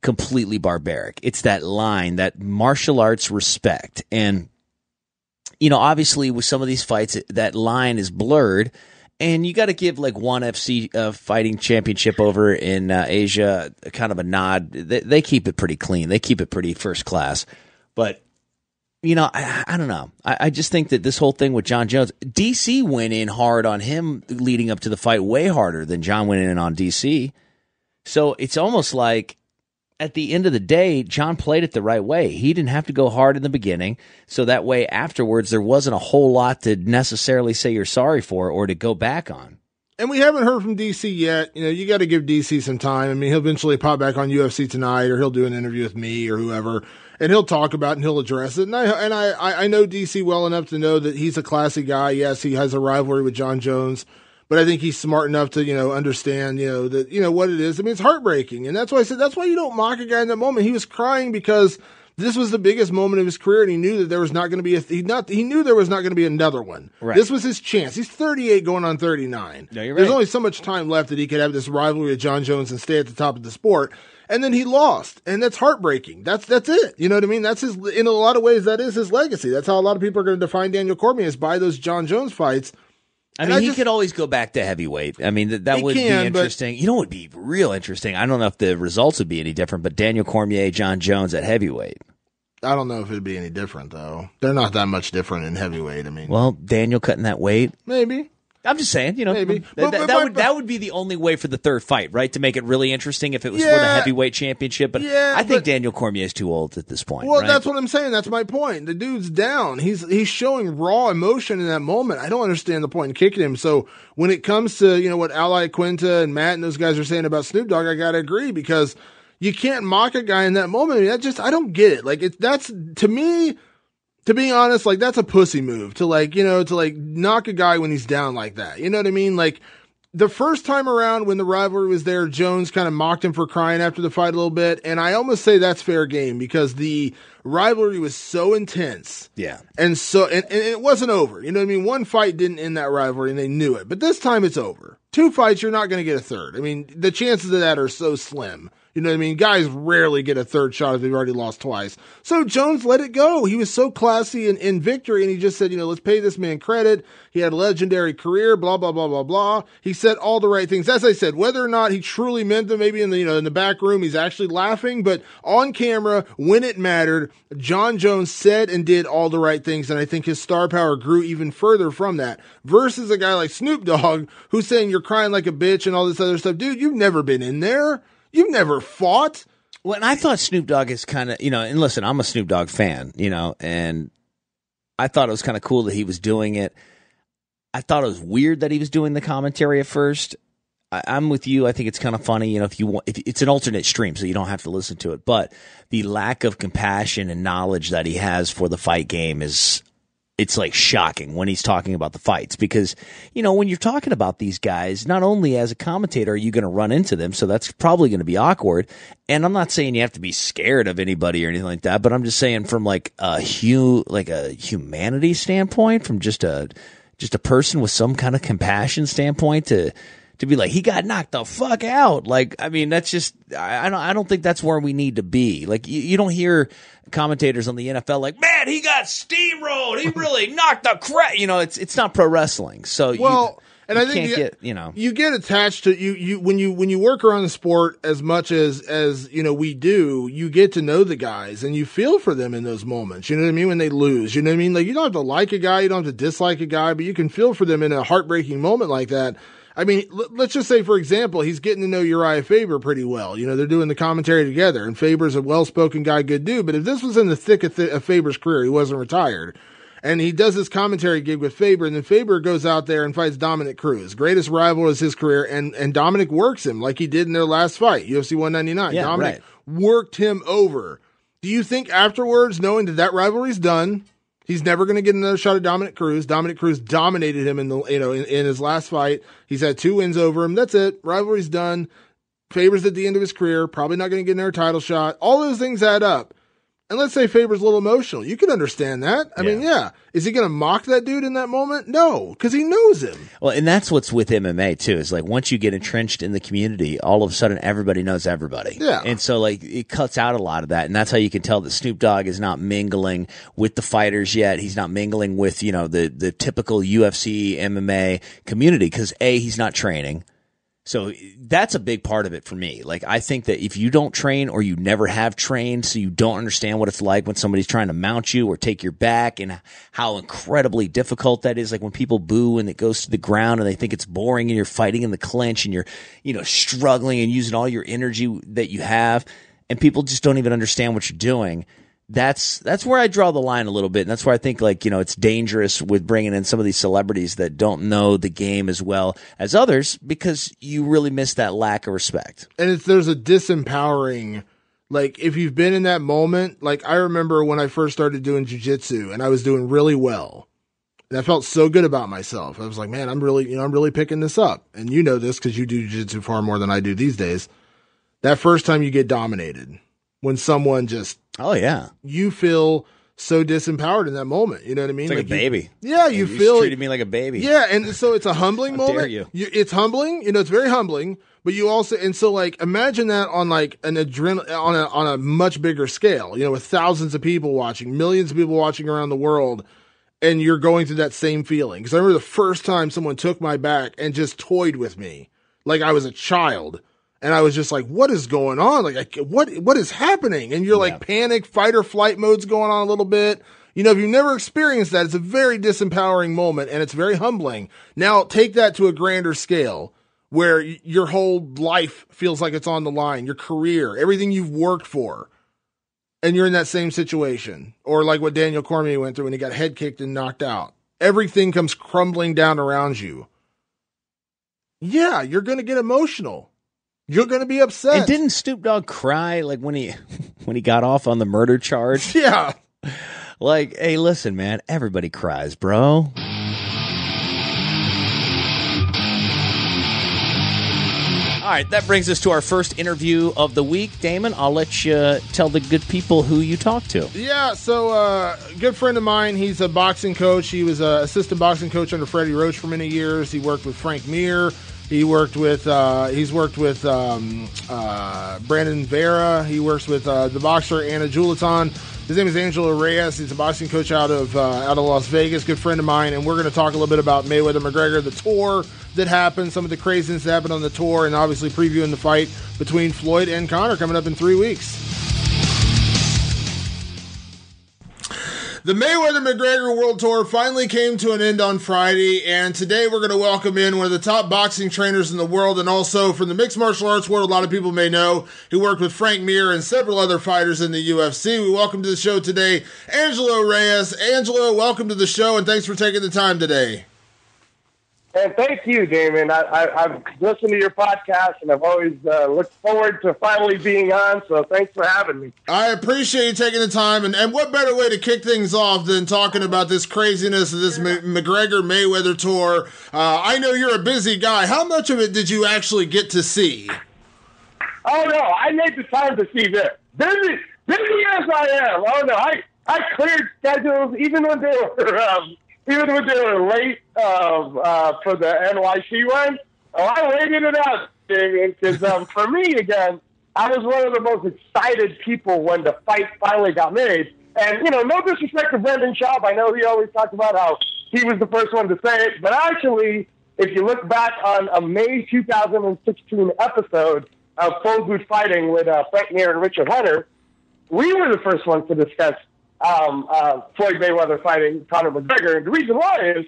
completely barbaric. It's that line, that martial arts respect. And obviously with some of these fights, that line is blurred, and you got to give like ONE FC fighting championship over in Asia kind of a nod. They keep it pretty clean. They keep it pretty first class. But, I don't know. I just think that this whole thing with Jon Jones, DC went in hard on him leading up to the fight, way harder than Jon went in on DC. So it's almost like, at the end of the day, Jon played it the right way. He didn't have to go hard in the beginning, so that way afterwards there wasn't a whole lot to necessarily say you're sorry for or to go back on. And we haven't heard from DC yet. You got to give DC some time. I mean, he'll eventually pop back on UFC Tonight, or he'll do an interview with me or whoever, and he'll talk about it and he'll address it. And I know DC well enough to know that he's a classy guy. Yes, he has a rivalry with Jon Jones. But I think he's smart enough to, understand, that, what it is. I mean, it's heartbreaking. And that's why I said, that's why you don't mock a guy in that moment. He was crying because this was the biggest moment of his career, and he knew that there was not going to be he knew there was not going to be another one. Right. This was his chance. He's 38 going on 39. No, you're right. There's only so much time left that he could have this rivalry with Jon Jones and stay at the top of the sport. And then he lost, and that's heartbreaking. That's it. You know what I mean? That's in a lot of ways, that is his legacy. That's how a lot of people are going to define Daniel Cormier, is by those Jon Jones fights. I mean, he could always go back to heavyweight. I mean, that would be interesting. What would be real interesting? I don't know if the results would be any different, but Daniel Cormier, Jon Jones at heavyweight. I don't know if it'd be any different, though. They're not that much different in heavyweight. I mean, well, Daniel cutting that weight, maybe. I'm just saying, maybe. That would be the only way for the third fight, right? To make it really interesting if it was for the heavyweight championship. But I think Daniel Cormier is too old at this point. Well, right? That's what I'm saying. That's my point. The dude's down. He's showing raw emotion in that moment. I don't understand the point in kicking him. So when it comes to, what Ali Aquinta and Matt and those guys are saying about Snoop Dogg, I got to agree, because you can't mock a guy in that moment. I mean, I don't get it. Like, that's, to me, to be honest, like, that's a pussy move to knock a guy when he's down like that. You know what I mean? Like, the first time around when the rivalry was there, Jones kind of mocked him for crying after the fight a little bit. And I almost say that's fair game, because the rivalry was so intense. Yeah. And it wasn't over. You know what I mean? One fight didn't end that rivalry, and they knew it. But this time it's over. 2 fights, you're not going to get a third. I mean, the chances of that are so slim. You know what I mean? Guys rarely get a third shot if they've already lost twice. So Jones let it go. He was so classy in victory, and he just said, let's pay this man credit. He had a legendary career, blah, blah, blah, blah, blah. He said all the right things. As I said, whether or not he truly meant them, maybe in the back room he's actually laughing, but on camera, when it mattered, Jon Jones said and did all the right things, and I think his star power grew even further from that, versus a guy like Snoop Dogg who's saying you're crying like a bitch and all this other stuff. Dude, you've never been in there. You've never fought. Well, and I thought Snoop Dogg is kind of, and listen, I'm a Snoop Dogg fan, and I thought it was kind of cool that he was doing it. I thought it was weird that he was doing the commentary at first. I'm with you. I think it's kind of funny, if it's an alternate stream, so you don't have to listen to it. But the lack of compassion and knowledge that he has for the fight game is it's like shocking when he's talking about the fights because, when you're talking about these guys, not only as a commentator are you going to run into them, so that's probably going to be awkward. And I'm not saying you have to be scared of anybody or anything like that, but I'm just saying from like a humanity standpoint, from just a person with some kind of compassion standpoint to be like, he got knocked the fuck out. Like, I mean, that's just, I don't think that's where we need to be. Like, you don't hear commentators on the NFL like, man, he got steamrolled. He really knocked the crap. It's not pro wrestling. So, I think you get attached to you when you work around the sport as much as we do, you get to know the guys and you feel for them in those moments. You know what I mean? When they lose, you know what I mean? Like, you don't have to like a guy, you don't have to dislike a guy, but you can feel for them in a heartbreaking moment like that. I mean, let's just say, for example, he's getting to know Uriah Faber pretty well. They're doing the commentary together, and Faber's a well-spoken guy, good dude. But if this was in the thick of Faber's career, he wasn't retired, and he does this commentary gig with Faber, and then Faber goes out there and fights Dominic Cruz, greatest rival of his career, and Dominic works him like he did in their last fight, UFC 199. Yeah, Dominic worked him over. Do you think afterwards, knowing that rivalry's done, he's never going to get another shot at Dominic Cruz? Dominic Cruz dominated him in his last fight. He's had 2 wins over him. That's it. Rivalry's done. Faber's at the end of his career. Probably not going to get another title shot. All those things add up. And let's say Faber's a little emotional. You can understand that. I mean, yeah. Is he going to mock that dude in that moment? No, because he knows him. Well, and that's what's with MMA too. Is like once you get entrenched in the community, all of a sudden everybody knows everybody. Yeah. And so like it cuts out a lot of that, and that's how you can tell that Snoop Dogg is not mingling with the fighters yet. He's not mingling with the typical UFC MMA community because he's not training. So that's a big part of it for me. Like, I think that if you don't train or you never have trained, so you don't understand what it's like when somebody's trying to mount you or take your back and how incredibly difficult that is. Like when people boo and it goes to the ground and they think it's boring and you're fighting in the clinch and you're, struggling and using all your energy that you have and people just don't even understand what you're doing. That's where I draw the line a little bit. And that's where I think it's dangerous with bringing in some of these celebrities that don't know the game as well as others because you really miss that lack of respect. And there's a disempowering, like if you've been in that moment, like I remember when I first started doing jiu-jitsu and I was doing really well and I felt so good about myself. I was like, man, I'm really picking this up. And you know this because you do jiu-jitsu far more than I do these days. That first time you get dominated when someone just, oh yeah, you feel so disempowered in that moment. You know what I mean? It's like a baby. You feel treated me like a baby. Yeah, and so it's a humbling moment. Dare you? It's humbling. It's very humbling. But you also, and so like imagine that on like an on a much bigger scale. With thousands of people watching, millions of people watching around the world, and you're going through that same feeling. Because I remember the first time someone took my back and just toyed with me like I was a child. And I was just like, what is going on? Like, what is happening? And you're like panic, fight or flight mode's going on a little bit. If you've never experienced that, it's a very disempowering moment and it's very humbling. Now take that to a grander scale where your whole life feels like it's on the line, your career, everything you've worked for. And you're in that same situation. Or like what Daniel Cormier went through when he got head kicked and knocked out. Everything comes crumbling down around you. Yeah, you're going to get emotional. You're going to be upset. And didn't Snoop Dogg cry like when he got off on the murder charge? Yeah. Like, hey, listen, man, everybody cries, bro. All right, that brings us to our first interview of the week. Damon, I'll let you tell the good people who you talked to. Yeah, so a good friend of mine, he's a boxing coach. He was an assistant boxing coach under Freddie Roach for many years. He worked with Frank Mir. He's worked with Brandon Vera. He works with the boxer Anna Juliton. His name is Angelo Reyes. He's a boxing coach out of Las Vegas. Good friend of mine, and we're going to talk a little bit about Mayweather-McGregor, the tour that happened, some of the craziness that happened on the tour, and obviously previewing the fight between Floyd and Conor coming up in 3 weeks. The Mayweather-McGregor World Tour finally came to an end on Friday, and today we're going to welcome in one of the top boxing trainers in the world, and also from the mixed martial arts world, a lot of people may know, who worked with Frank Mir and several other fighters in the UFC. We welcome to the show today, Angelo Reyes. Angelo, welcome to the show, and thanks for taking the time today. And thank you, Damon. I've listened to your podcast, and I've always looked forward to finally being on, so thanks for having me. I appreciate you taking the time, and what better way to kick things off than talking about this craziness of this McGregor-Mayweather tour. I know you're a busy guy. How much of it did you actually get to see? Oh, no, I made the time to see this. Busy as I am. Oh, no, I cleared schedules even when they were late for the NYC one. Oh, I waited it out, because for me, again, I was one of the most excited people when the fight finally got made. And, no disrespect to Brendan Schaub. I know he always talked about how he was the first one to say it. But actually, if you look back on a May 2016 episode of Phone Booth Fighting with Frank Mir and Richard Hunter, we were the first ones to discuss Floyd Mayweather fighting Conor McGregor. And the reason why is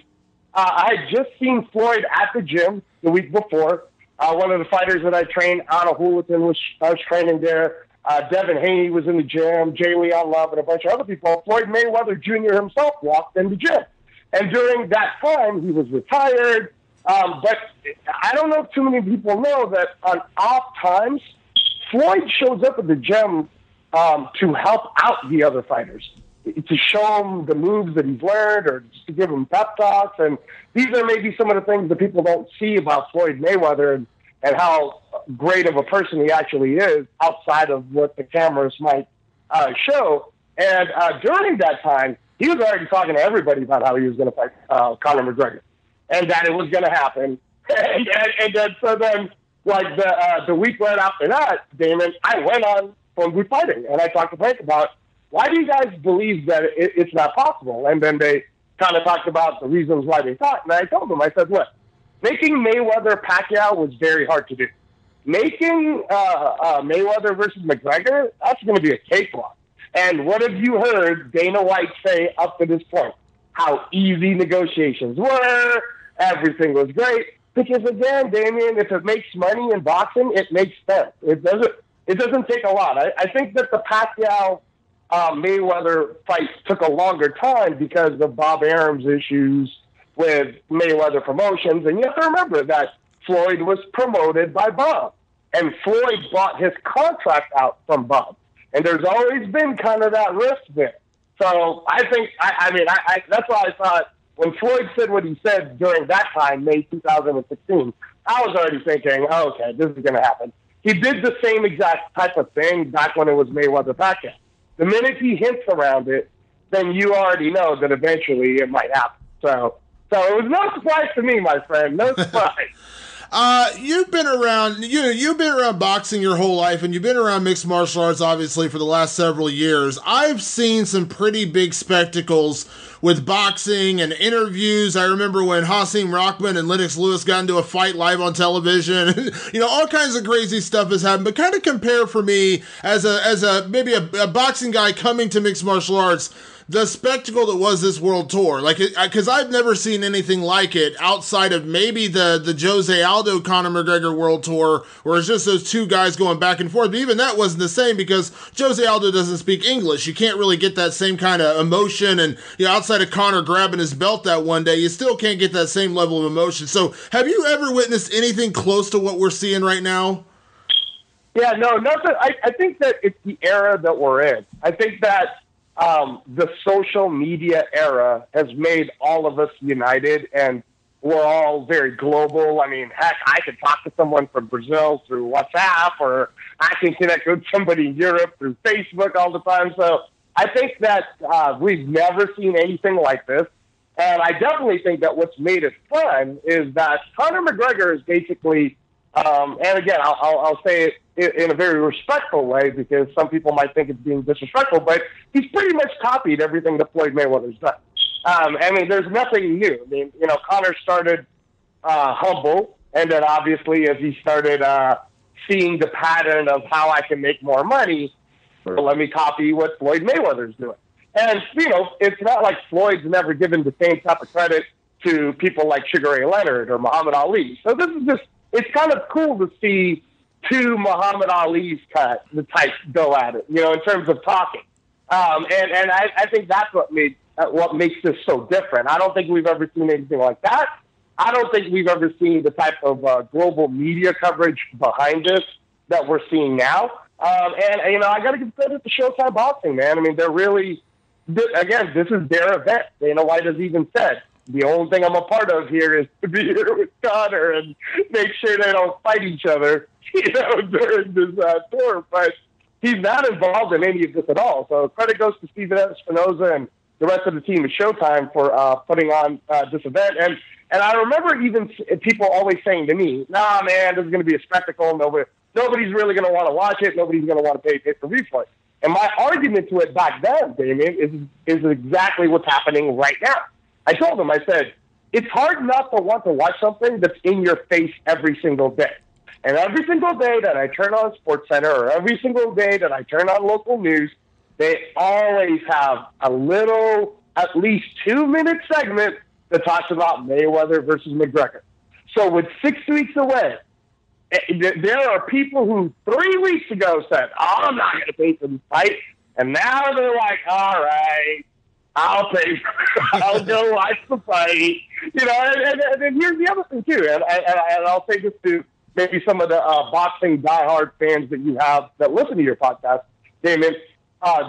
I had just seen Floyd at the gym the week before. One of the fighters that I trained, Anna Houlihan, was training there. Devin Haney was in the gym, Jay Leon Love, and a bunch of other people. Floyd Mayweather Jr. himself walked in the gym. And during that time, he was retired. But I don't know if too many people know that on off times, Floyd shows up at the gym to help out the other fighters, to show them the moves that he's learned or just to give them pep talks. And these are maybe some of the things that people don't see about Floyd Mayweather and how great of a person he actually is outside of what the cameras might show. And during that time, he was already talking to everybody about how he was going to fight Conor McGregor and that it was going to happen. And then, so then, like the week right after that, Damon, I went on Phone Booth Fighting, and I talked to Frank about, why do you guys believe that it's not possible? And then they kind of talked about the reasons why they thought. And I told them, I said, look, making Mayweather-Pacquiao was very hard to do. Making Mayweather versus McGregor, that's going to be a cakewalk. And what have you heard Dana White say up to this point? How easy negotiations were, everything was great. Because again, Damien, if it makes money in boxing, it makes sense. It doesn't take a lot. I think that the Pacquiao Mayweather fight took a longer time because of Bob Arum's issues with Mayweather Promotions. And you have to remember that Floyd was promoted by Bob. And Floyd bought his contract out from Bob. And there's always been kind of that risk there. So I think, that's why I thought when Floyd said what he said during that time, May 2016, I was already thinking, oh, okay, this is going to happen. He did the same exact type of thing back when it was Mayweather-Pacquiao. The minute he hints around it, then you already know that eventually it might happen. So it was no surprise to me, my friend. No surprise. You've been around, you've been around boxing your whole life, and you've been around mixed martial arts, obviously, for the last several years. I've seen some pretty big spectacles with boxing and interviews. I remember when Hasim Rahman and Lennox Lewis got into a fight live on television. And, all kinds of crazy stuff has happened. But kind of compare for me as maybe a boxing guy coming to mixed martial arts, the spectacle that was this world tour, because I've never seen anything like it outside of maybe the Jose Aldo Conor McGregor world tour, where it's just those two guys going back and forth. But even that wasn't the same because Jose Aldo doesn't speak English. You can't really get that same kind of emotion. And outside of Conor grabbing his belt that one day, you still can't get that same level of emotion. So have you ever witnessed anything close to what we're seeing right now? Yeah, no, nothing. I think that it's the era that we're in. I think that the social media era has made all of us united, and we're all very global. I mean, heck, I can talk to someone from Brazil through WhatsApp, or I can connect with somebody in Europe through Facebook all the time. So I think that we've never seen anything like this. And I definitely think that what's made it fun is that Conor McGregor is basically, and again, I'll say it in a very respectful way because some people might think it's being disrespectful, but he's pretty much copied everything that Floyd Mayweather's done. There's nothing new. Conor started humble, and then obviously as he started seeing the pattern of how I can make more money, well, let me copy what Floyd Mayweather's doing. And, it's not like Floyd's never given the same type of credit to people like Sugar Ray Leonard or Muhammad Ali. So this is it's kind of cool to see two Muhammad Ali's type go at it, in terms of talking. And I think that's what makes this so different. I don't think we've ever seen anything like that. I don't think we've ever seen the type of global media coverage behind this that we're seeing now. And you know, I got to give credit to Showtime Boxing, man. I mean, they're really, again, this is their event. Dana White has even said, the only thing I'm a part of here is to be here with Conor and make sure they don't fight each other, you know, during this tour. But he's not involved in any of this at all. So credit goes to Steven Espinoza and the rest of the team at Showtime for putting on this event. And I remember even people always saying to me, nah, man, this is going to be a spectacle. Nobody's really going to want to watch it. Nobody's going to want to pay for replay. And my argument to it back then, Damon, is exactly what's happening right now. I told them, I said, it's hard not to want to watch something that's in your face every single day. And every single day that I turn on SportsCenter or every single day that I turn on local news, they always have a little, at least 2-minute segment that talks about Mayweather versus McGregor. So with 6 weeks away, there are people who 3 weeks ago said, oh, I'm not going to pay for this fight. And now they're like, all right, I'll pay. I'll go watch the fight. You know, and here's the other thing, too. And I'll say this to maybe some of the boxing diehard fans that you have that listen to your podcast, Damon.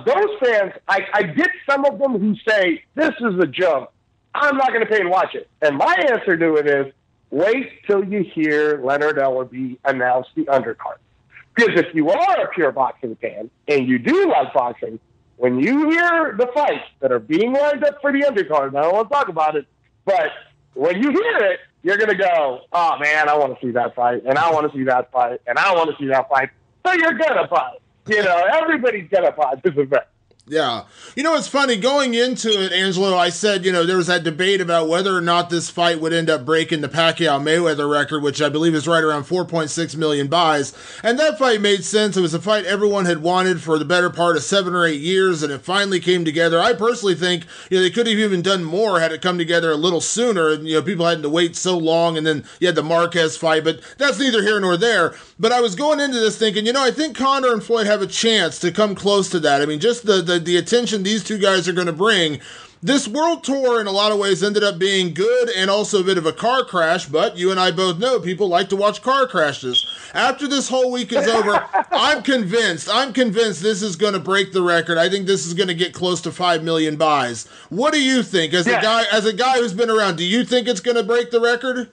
Those fans, I get some of them who say, this is a joke. I'm not going to pay and watch it. And my answer to it is, wait till you hear Leonard Ellerbe announce the undercard. Because if you are a pure boxing fan and you do like boxing, when you hear the fights that are being lined up for the undercard, and I don't want to talk about it, but when you hear it, you're going to go, oh, man, I want to see that fight, and I want to see that fight, and I want to see that fight. So you're going to fight. You know, everybody's going to fight this event. Yeah. You know, it's funny, going into it, Angelo, I said, you know, there was that debate about whether or not this fight would end up breaking the Pacquiao-Mayweather record, which I believe is right around 4.6 million buys. And that fight made sense. It was a fight everyone had wanted for the better part of 7 or 8 years, and it finally came together. I personally think, you know, they could have even done more had it come together a little sooner. And, you know, people had to wait so long, and then you had the Marquez fight, but that's neither here nor there. But I was going into this thinking, you know, I think Conor and Floyd have a chance to come close to that. I mean, just the attention these two guys are going to bring. This world tour in a lot of ways ended up being good and also a bit of a car crash, but you and I both know people like to watch car crashes. After this whole week is over, I'm convinced this is going to break the record. I think this is going to get close to 5 million buys. What do you think? As a guy who's been around, do you think it's going to break the record?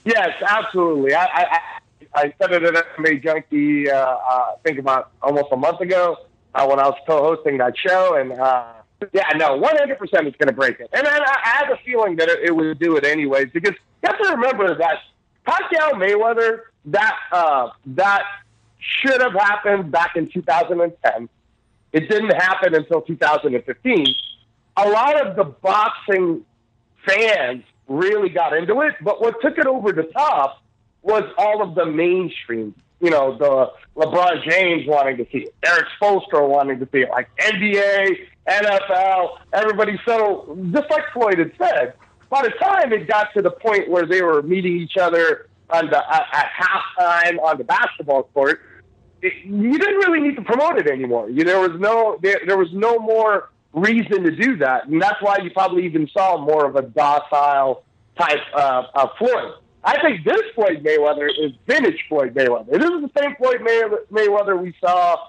Yes, absolutely. I said it at MMA Junkie, I think about almost a month ago when I was co-hosting that show. And, 100% it's going to break it. And I had a feeling that it would do it anyways, because you have to remember that Pacquiao-Mayweather, that should have happened back in 2010. It didn't happen until 2015. A lot of the boxing fans really got into it, but what took it over the top was all of the mainstream, you know, the LeBron James wanting to see it, Eric Spoelstra wanting to see it, like NBA, NFL, everybody. So just like Floyd had said, by the time it got to the point where they were meeting each other at halftime on the basketball court, you didn't really need to promote it anymore. There was no more reason to do that, and that's why you probably even saw more of a docile type of Floyd. I think this Floyd Mayweather is vintage Floyd Mayweather. This is the same Floyd Mayweather we saw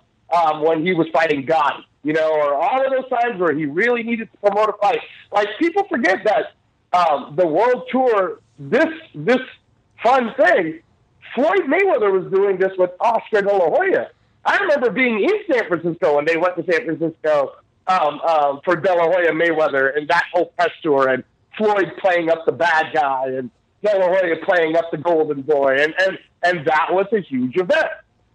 when he was fighting Gotti, you know, or all of those times where he really needed to promote a fight. Like, people forget that the World Tour, this fun thing, Floyd Mayweather was doing this with Oscar De La Hoya. I remember being in San Francisco when they went to San Francisco for De La Hoya Mayweather and that whole press tour, and Floyd playing up the bad guy and De La Hoya playing up the golden boy, and that was a huge event.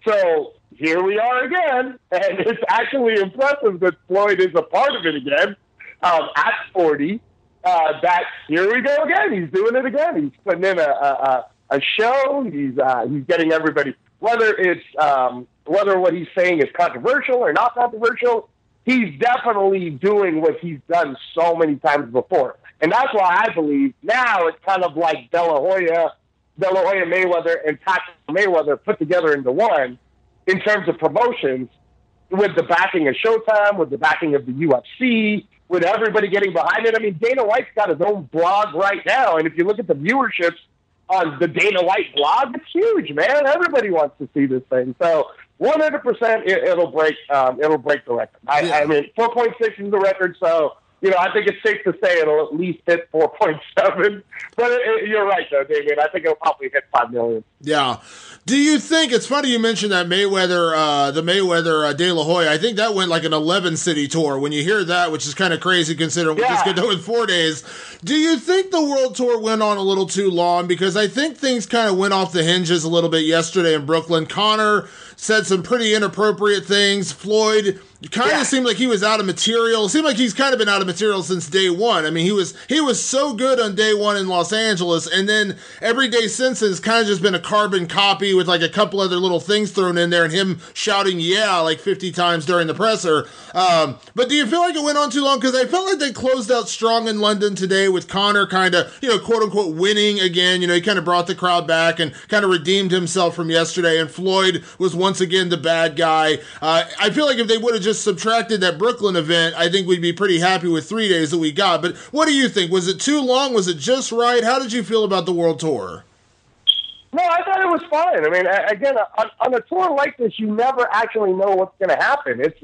So here we are again, and it's actually impressive that Floyd is a part of it again at 40. That here we go again. He's doing it again. He's putting in a show. He's getting everybody, whether what he's saying is controversial or not controversial. He's definitely doing what he's done so many times before. And that's why I believe now it's kind of like De La Hoya Mayweather and Pacquiao Mayweather put together into one in terms of promotions, with the backing of Showtime, with the backing of the UFC, with everybody getting behind it. I mean, Dana White's got his own blog right now, and if you look at the viewerships on the Dana White blog, it's huge, man. Everybody wants to see this thing. So 100% it'll break the record. I mean, 4.6 is the record, so I think it's safe to say it'll at least hit 4.7. But you're right, though, Damien. I think it'll probably hit 5 million. Yeah. Do you think, it's funny you mentioned that Mayweather, the Mayweather De La Hoya, I think that went like an 11-city tour. When you hear that, which is kind of crazy considering we just got done with 4 days. Do you think the World Tour went on a little too long? Because I think things kind of went off the hinges a little bit yesterday in Brooklyn. Conor said some pretty inappropriate things. Floyd kind of seemed like he was out of material. It seemed like he's kind of been out of material since day one. I mean, he was so good on day one in Los Angeles, and then every day since has kind of just been a carbon copy with like a couple other little things thrown in there and him shouting like 50 times during the presser. But do you feel like it went on too long? Because I felt like they closed out strong in London today with Conor kind of, quote unquote winning again. He kind of brought the crowd back and kind of redeemed himself from yesterday, and Floyd was once again the bad guy. I feel like if they would have just subtracted that Brooklyn event, I think we'd be pretty happy with 3 days that we got. But what do you think? Was it too long? Was it just right? How did you feel about the World Tour? No, I thought it was fine. I mean, again, on a tour like this, you never actually know what's going to happen. Look,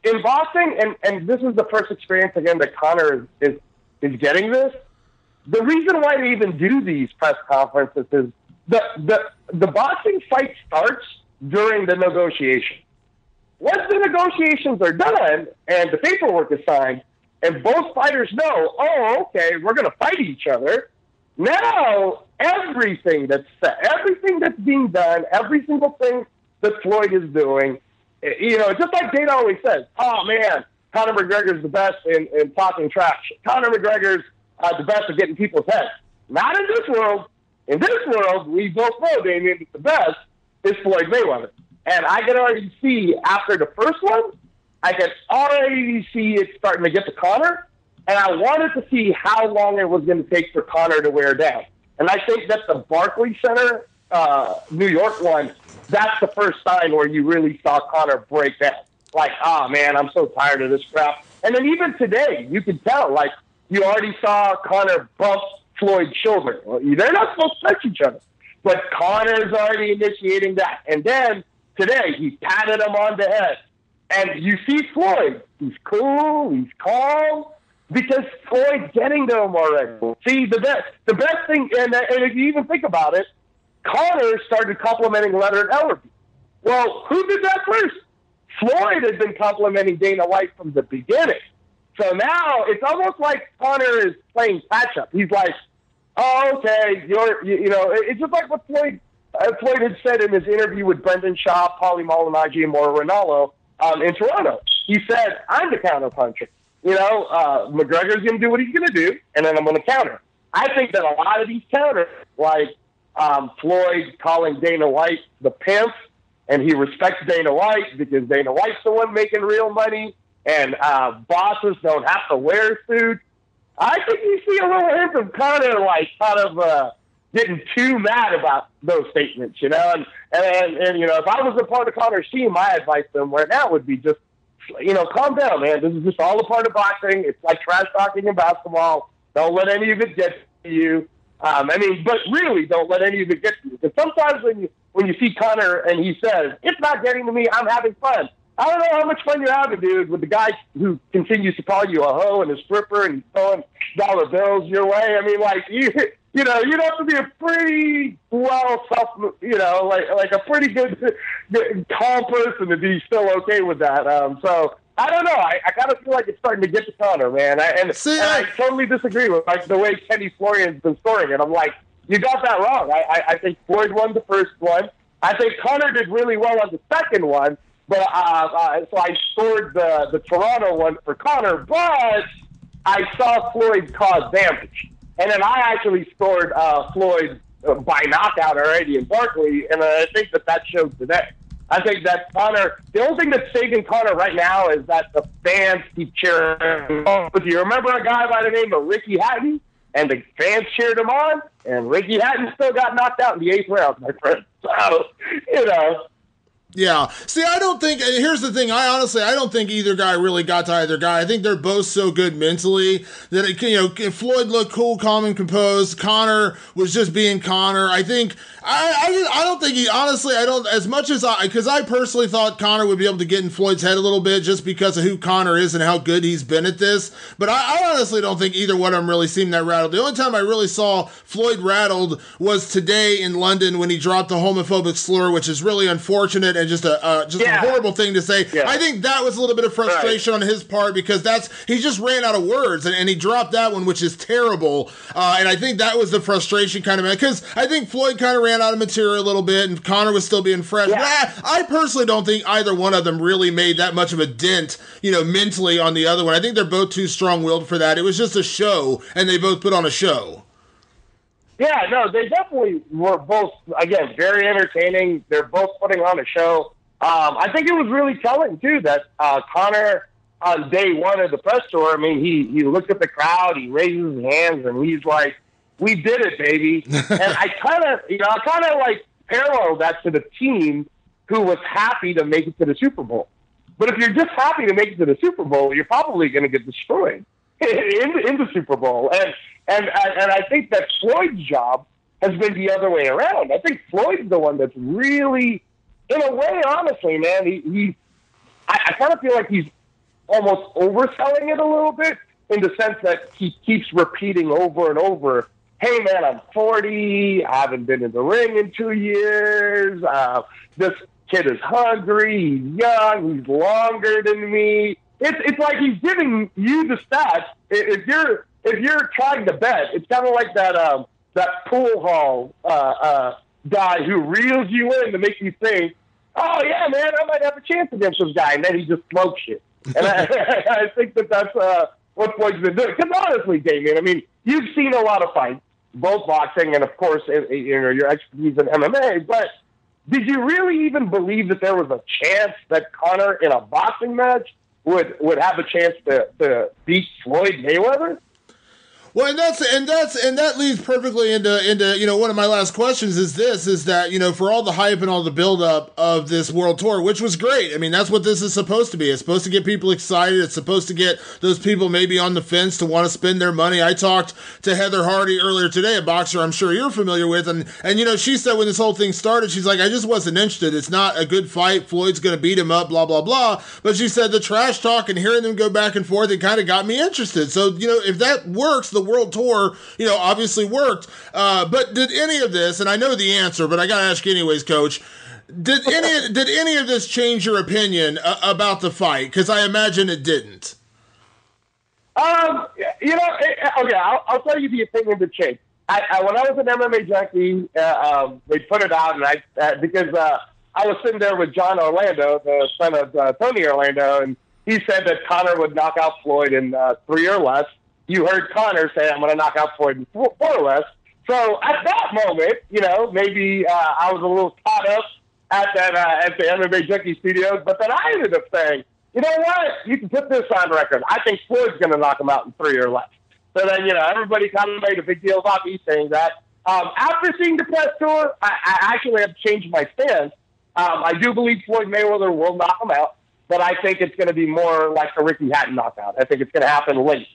in boxing, and this is the first experience, again, that Conor is getting this, the reason why they even do these press conferences is the boxing fight starts during the negotiation. Once the negotiations are done and the paperwork is signed and both fighters know, okay, we're going to fight each other, now everything that's said, everything that's being done, every single thing that Floyd is doing, just like Dana always says, oh, man, Conor McGregor's the best in talking trash. Conor McGregor's the best at getting people's heads. Not in this world. In this world, we both know, Damien, the best is Floyd Mayweather. And I can already see after the first one, I can already see it starting to get to Conor. And I wanted to see how long it was going to take for Conor to wear down. And I think that the Barclays Center, New York one, that's the first sign where you really saw Conor break down. Like, man, I'm so tired of this crap. And then even today, you could tell, like, you already saw Conor bump Floyd's shoulder. Well, they're not supposed to touch each other. But Conor's already initiating that. And then today, he patted him on the head. And you see Floyd. He's cool. He's calm. Because Floyd's getting to him already. See, the best thing, and if you even think about it, Conor started complimenting Leonard Ellerby. Well, who did that first? Floyd had been complimenting Dana White from the beginning. So now it's almost like Conor is playing catch-up. He's like, okay, it's just like what Floyd had said in his interview with Brendan Schaub, Paulie Malignaggi, and Mauro Ranallo in Toronto. He said, I'm the counter-puncher. McGregor's going to do what he's going to do, and then I'm going to counter. I think that a lot of these counters, like Floyd calling Dana White the pimp, and he respects Dana White because Dana White's the one making real money, and bosses don't have to wear suits. I think you see a little hint of Conor, like, kind of getting too mad about those statements, And if I was a part of Conor's team, my advice to him right now would be just, calm down, man. This is just all a part of boxing. It's like trash talking in basketball. Don't let any of it get to you. But really, don't let any of it get to you. Because sometimes when you see Conor and he says, it's not getting to me, I'm having fun. I don't know how much fun you're having, dude, with the guy who continues to call you a hoe and a stripper and throwing dollar bills your way. I mean, like, you'd have to be a pretty like a pretty good, calm person to be still okay with that. So I don't know. I kind of feel like it's starting to get to Conor, man. I totally disagree with the way Kenny Florian's been scoring it. I'm like, you got that wrong. I think Floyd won the first one. I think Conor did really well on the second one. But so I scored the Toronto one for Conor, but I saw Floyd cause damage. And then I actually scored Floyd by knockout already in Barclay, and I think that showed today. I think that Conor, the only thing that's saving Conor right now is that the fans keep cheering. But do you remember a guy by the name of Ricky Hatton? And the fans cheered him on, and Ricky Hatton still got knocked out in the 8th round, my friend. So, Yeah. See, I don't think, here's the thing. I don't think either guy really got to either guy. I think they're both so good mentally that, Floyd looked cool, calm, and composed. Conor was just being Conor. I think, I don't think as much as because I personally thought Conor would be able to get in Floyd's head a little bit just because of who Conor is and how good he's been at this. But I honestly don't think either one of them really seemed that rattled. The only time I really saw Floyd rattled was today in London when he dropped the homophobic slur, which is really unfortunate and just a horrible thing to say. Yeah. I think that was a little bit of frustration on his part because he just ran out of words and he dropped that one, which is terrible. And I think that was the frustration kind of, because I think Floyd kind of ran out of material a little bit and Conor was still being fresh. Yeah. But I personally don't think either one of them really made that much of a dent, mentally on the other one. I think they're both too strong-willed for that. It was just a show and they both put on a show. Yeah, no, they definitely were both, again, very entertaining. They're both putting on a show. I think it was really telling, too, that Conor, on day one of the press tour, I mean, he looked at the crowd, he raises his hands, and he's like, we did it, baby. And I kind of like paralleled that to the team who was happy to make it to the Super Bowl. But if you're just happy to make it to the Super Bowl, you're probably going to get destroyed in the Super Bowl. And I think that Floyd's job has been the other way around. I think Floyd's the one that's really, in a way, honestly, man, I kind of feel like he's almost overselling it a little bit in the sense that he keeps repeating over and over, hey, man, I'm 40, I haven't been in the ring in 2 years, this kid is hungry, he's young, he's longer than me. It's like he's giving you the stats. If you're trying to bet, it's kind of like that pool hall guy who reels you in to make you think, oh yeah, man, I might have a chance against this guy, and then he just smokes you. And I think that's what Floyd's been doing. Because honestly, Damien, I mean, you've seen a lot of fights, both boxing and of course, your expertise in MMA. But did you really even believe that there was a chance that Conor in a boxing match would have a chance to beat Floyd Mayweather? Well, and that leads perfectly into one of my last questions is that for all the hype and all the buildup of this world tour, which was great. I mean, that's what this is supposed to be. It's supposed to get people excited. It's supposed to get those people maybe on the fence to want to spend their money. I talked to Heather Hardy earlier today, a boxer I'm sure you're familiar with, and she said when this whole thing started, she's like, I just wasn't interested. It's not a good fight. Floyd's going to beat him up, blah blah blah. But she said the trash talk and hearing them go back and forth, it kind of got me interested. So if that works, the world tour, obviously worked. But did any of this, and I know the answer, but I got to ask anyways, Coach, did any of this change your opinion about the fight? Because I imagine it didn't. Okay, I'll tell you the opinion that changed. When I was an MMA junkie, they put it out, and because I was sitting there with John Orlando, the son of Tony Orlando, and he said that Conor would knock out Floyd in 3 or less. You heard Conor say, I'm going to knock out Floyd in 4 or less. So at that moment, maybe I was a little caught up at the MMA Junkie Studios, but then I ended up saying, you know what? You can put this on record. I think Floyd's going to knock him out in 3 or less. So then, everybody kind of made a big deal about me saying that. After seeing the press tour, I actually have changed my stance. I do believe Floyd Mayweather will knock him out. But I think it's going to be more like a Ricky Hatton knockout. I think it's going to happen late,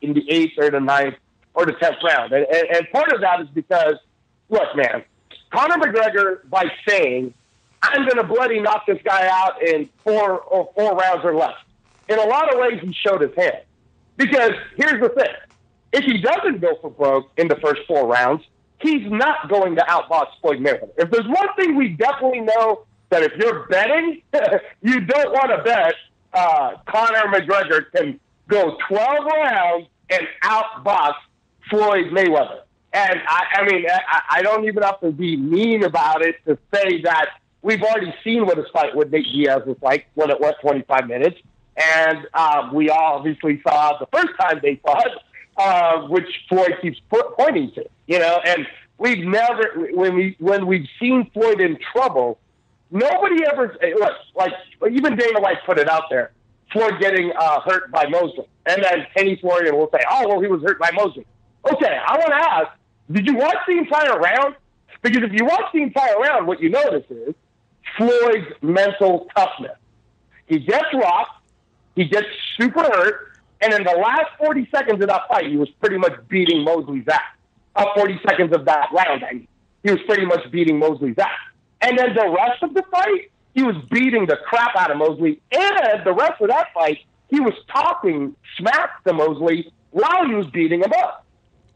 in the 8th or the 9th or the 10th round. And part of that is because, look, man, Conor McGregor, by saying, I'm going to bloody knock this guy out in 4 rounds or less, in a lot of ways he showed his hand. Because here's the thing. If he doesn't go for broke in the first 4 rounds, he's not going to outbox Floyd Mayweather. If there's one thing we definitely know, that if you're betting, you don't want to bet Conor McGregor can go 12 rounds and outbox Floyd Mayweather. And I don't even have to be mean about it to say that we've already seen what his fight with Nate Diaz was like when it went 25 minutes. And we all obviously saw the first time they fought, which Floyd keeps pointing to, and we've never, when we've seen Floyd in trouble, nobody ever, like even Dana White put it out there, Floyd getting hurt by Mosley. And then Kenny Florian will say, oh, well, he was hurt by Mosley. Okay, I want to ask, did you watch the entire round? Because if you watch the entire round, what you notice is Floyd's mental toughness. He gets rocked, he gets super hurt, and in the last 40 seconds of that fight, he was pretty much beating Mosley's ass. 40 seconds of that round, he was pretty much beating Mosley's ass. And then the rest of the fight, he was beating the crap out of Mosley. And the rest of that fight, he was talking smack to Mosley while he was beating him up.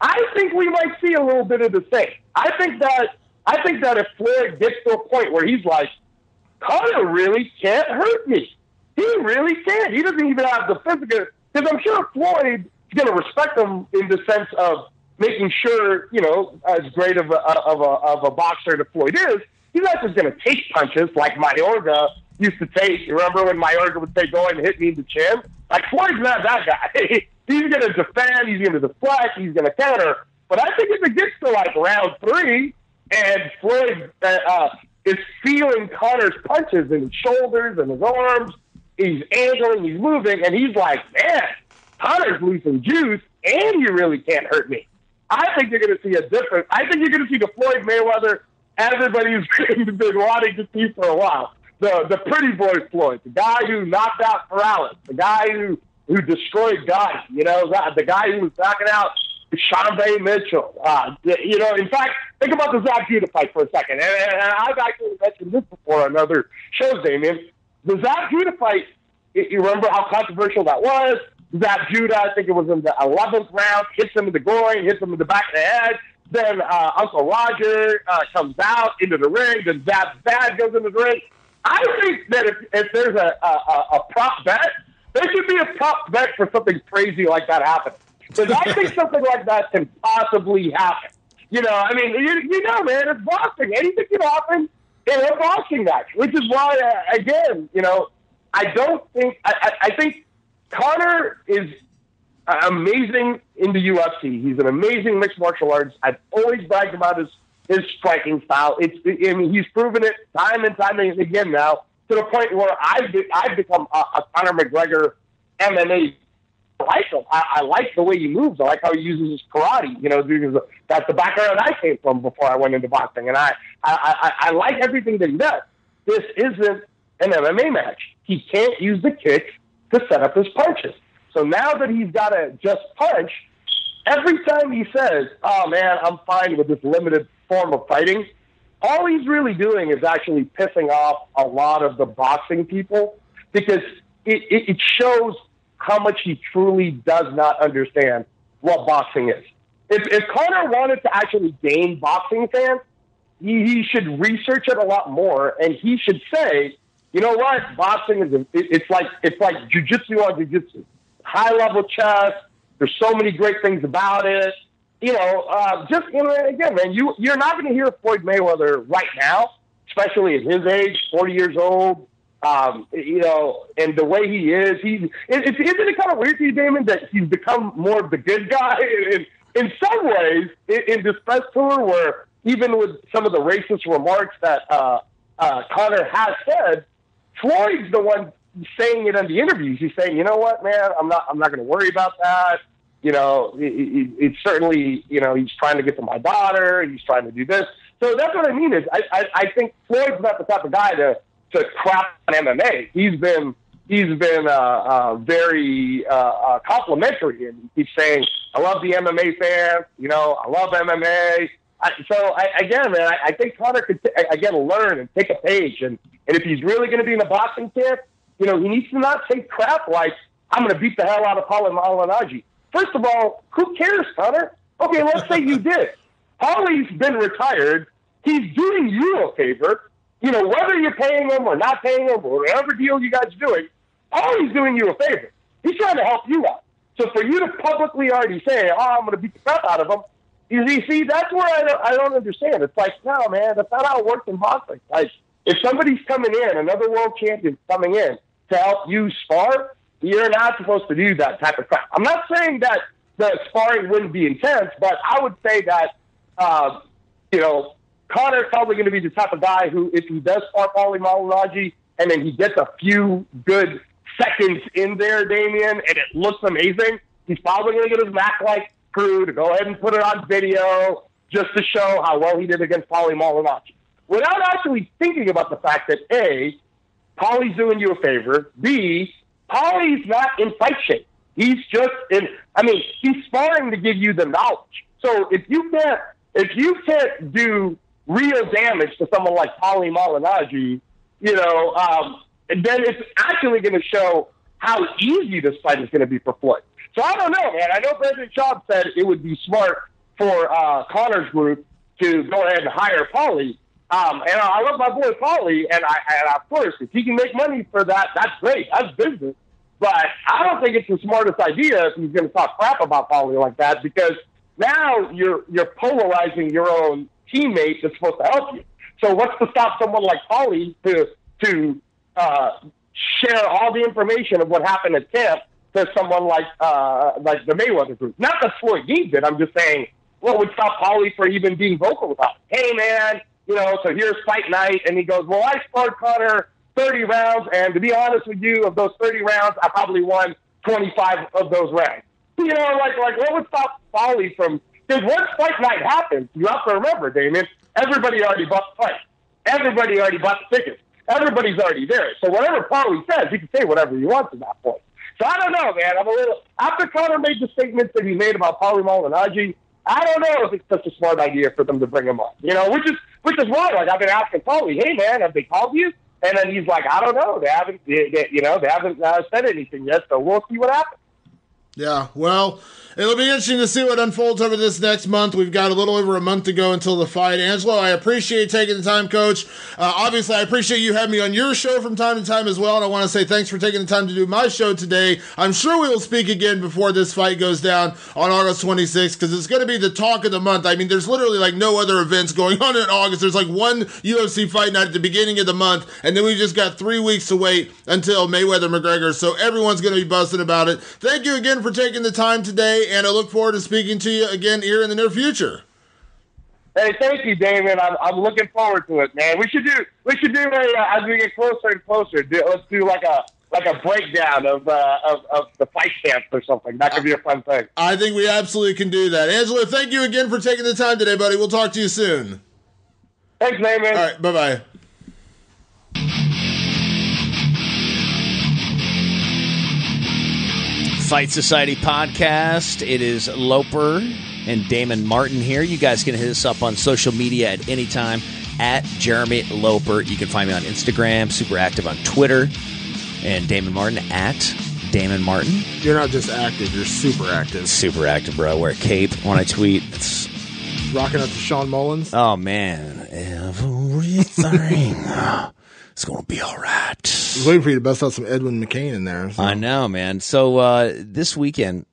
I think we might see a little bit of the same. I think that if Floyd gets to a point where he's like, Conor really can't hurt me. He really can't. He doesn't even have the physical. Because I'm sure Floyd is going to respect him in the sense of making sure, as great of a boxer that Floyd is, he's not just going to take punches like Mayorga used to take. You remember when Mayorga would say, go ahead and hit me in the chin? Like, Floyd's not that guy. He's going to defend, he's going to deflect, he's going to counter. But I think if it gets to, like, round 3 and Floyd is feeling Conor's punches in his shoulders and his arms, he's angling, he's moving, and he's like, man, Conor's losing juice, and you really can't hurt me. I think you're going to see a difference. I think you're going to see the Floyd Mayweather everybody's been wanting to see for a while. The pretty boy Floyd, the guy who knocked out Morales, the guy who destroyed Gotti, the guy who was knocking out Shambe Mitchell. In fact, think about the Zab Judah fight for a second. And I've actually mentioned this before on other shows, Damien. The Zab Judah fight, you remember how controversial that was? Zab Judah, I think it was in the 11th round, hits him in the groin, hits him in the back of the head. Then Uncle Roger comes out into the ring. Then Zab's dad goes into the ring. I think that if there's a prop bet, there should be a prop bet for something crazy like that happening. Because I think something like that can possibly happen. Man, it's boxing. Anything can happen in a boxing match, which is why, I think Conor is amazing in the UFC. He's an amazing mixed martial artist. I've always bragged about his striking style. He's proven it time and time again now, to the point where I've become a Conor McGregor MMA. I like him. I like the way he moves. I like how he uses his karate. Because that's the background I came from before I went into boxing, and I like everything that he does. This isn't an MMA match. He can't use the kick to set up his punches. So now that he's got to just punch, every time he says, oh, man, I'm fine with this limited form of fighting, all he's really doing is actually pissing off a lot of the boxing people, because it shows how much he truly does not understand what boxing is. If Conor wanted to actually gain boxing fans, he should research it a lot more, and he should say, you know what, boxing is it's like jiu-jitsu on jiu-jitsu. High-level chess. There's so many great things about it. Again, man, you're not going to hear Floyd Mayweather right now, especially at his age, 40 years old. And the way he is, isn't it kind of weird to you, Damon, that he's become more of the good guy in some ways in this press tour, where even with some of the racist remarks that Conor has said, Floyd's the one saying it in the interviews. He's saying, you know what, man, I'm not going to worry about that. It's certainly, he's trying to get to my daughter. He's trying to do this. So that's what I mean is I think Floyd's not the type of guy to crap on MMA. He's been very complimentary, and he's saying, I love the MMA fans. I love MMA. I think Conor could learn and take a page, and if he's really going to be in a boxing camp, he needs to not say crap like, I'm going to beat the hell out of Paulie Malignaggi. First of all, who cares, Conor? Okay, let's say you did. Paulie's been retired. He's doing you a favor. Whether you're paying him or not paying him or whatever deal you guys are doing, Paulie's doing you a favor. He's trying to help you out. So for you to publicly already say, I'm going to beat the crap out of him, you see, that's where I don't understand. It's like, no, man, that's not how it works in boxing. Like, if somebody's coming in, another world champion's coming in to help you spar, you're not supposed to do that type of crap. I'm not saying that the sparring wouldn't be intense, but I would say that, Conor's probably going to be the type of guy who, if he does spar Paulie Malignaggi and then he gets a few good seconds in there, Damien, and it looks amazing, he's probably going to get his Mac-like crew to go ahead and put it on video just to show how well he did against Paulie Malignaggi. without actually thinking about the fact that A, Paulie's doing you a favor, B, Paulie's not in fight shape. He's just he's sparring to give you the knowledge. So if you can't do real damage to someone like Paulie Malignaggi, then it's actually going to show how easy this fight is going to be for Floyd. So I don't know, man. I know Brandon Schaub said it would be smart for Conor's group to go ahead and hire Paulie. And I love my boy Paulie, and of course, if he can make money for that, that's great. That's business. But I don't think it's the smartest idea if he's going to talk crap about Paulie like that, because now you're polarizing your own teammate that's supposed to help you. So what's to stop someone like Paulie to share all the information of what happened at camp to someone like the Mayweather group? Not that Floyd needs it. I'm just saying, what would stop Paulie from even being vocal about it? Hey, man, so here's fight night. And he goes, well, I sparred Conor 30 rounds, and to be honest with you, of those 30 rounds, I probably won 25 of those rounds. What would stop Paulie from... Because once fight night happens, you have to remember, Damon, everybody already bought the fight. Everybody already bought the tickets. Everybody's already there. So whatever Paulie says, he can say whatever he wants at that point. So I don't know, man. After Conor made the statements that he made about Paulie Malignaggi, I don't know if it's such a smart idea for them to bring him on. Which is why, I've been asking Paulie, hey, man, have they called you? And then he's like, I don't know. They haven't said anything yet, so we'll see what happens. Yeah, well, it'll be interesting to see what unfolds over this next month. We've got a little over a month to go until the fight. Angelo, I appreciate taking the time, Coach. Obviously, I appreciate you having me on your show from time to time as well, and I want to say thanks for taking the time to do my show today. I'm sure we will speak again before this fight goes down on August 26th, because it's going to be the talk of the month. I mean, there's literally no other events going on in August. There's one UFC fight night at the beginning of the month, and then we just got 3 weeks to wait until Mayweather-McGregor, so everyone's going to be buzzing about it. Thank you again for taking the time today, and I look forward to speaking to you again here in the near future. Hey, thank you, Damon. I'm looking forward to it, man. We should do as we get closer and closer. Let's do like a breakdown of the fight camps or something. That could be a fun thing. I think we absolutely can do that. Angelo, thank you again for taking the time today, buddy. We'll talk to you soon. Thanks, Damon. All right, bye-bye. Fight Society podcast. It is Loper and Damon Martin here. You guys can hit us up on social media at any time at Jeremy Loper. You can find me on Instagram, super active on Twitter, and Damon Martin at Damon Martin. You're not just active, you're super active. Super active, bro. I wear a cape when I tweet. It's rocking up to Sean Mullins. Oh, man. Everything. It's going to be all right. I was waiting for you to bust out some Edwin McCain in there. So. I know, man. So this weekend,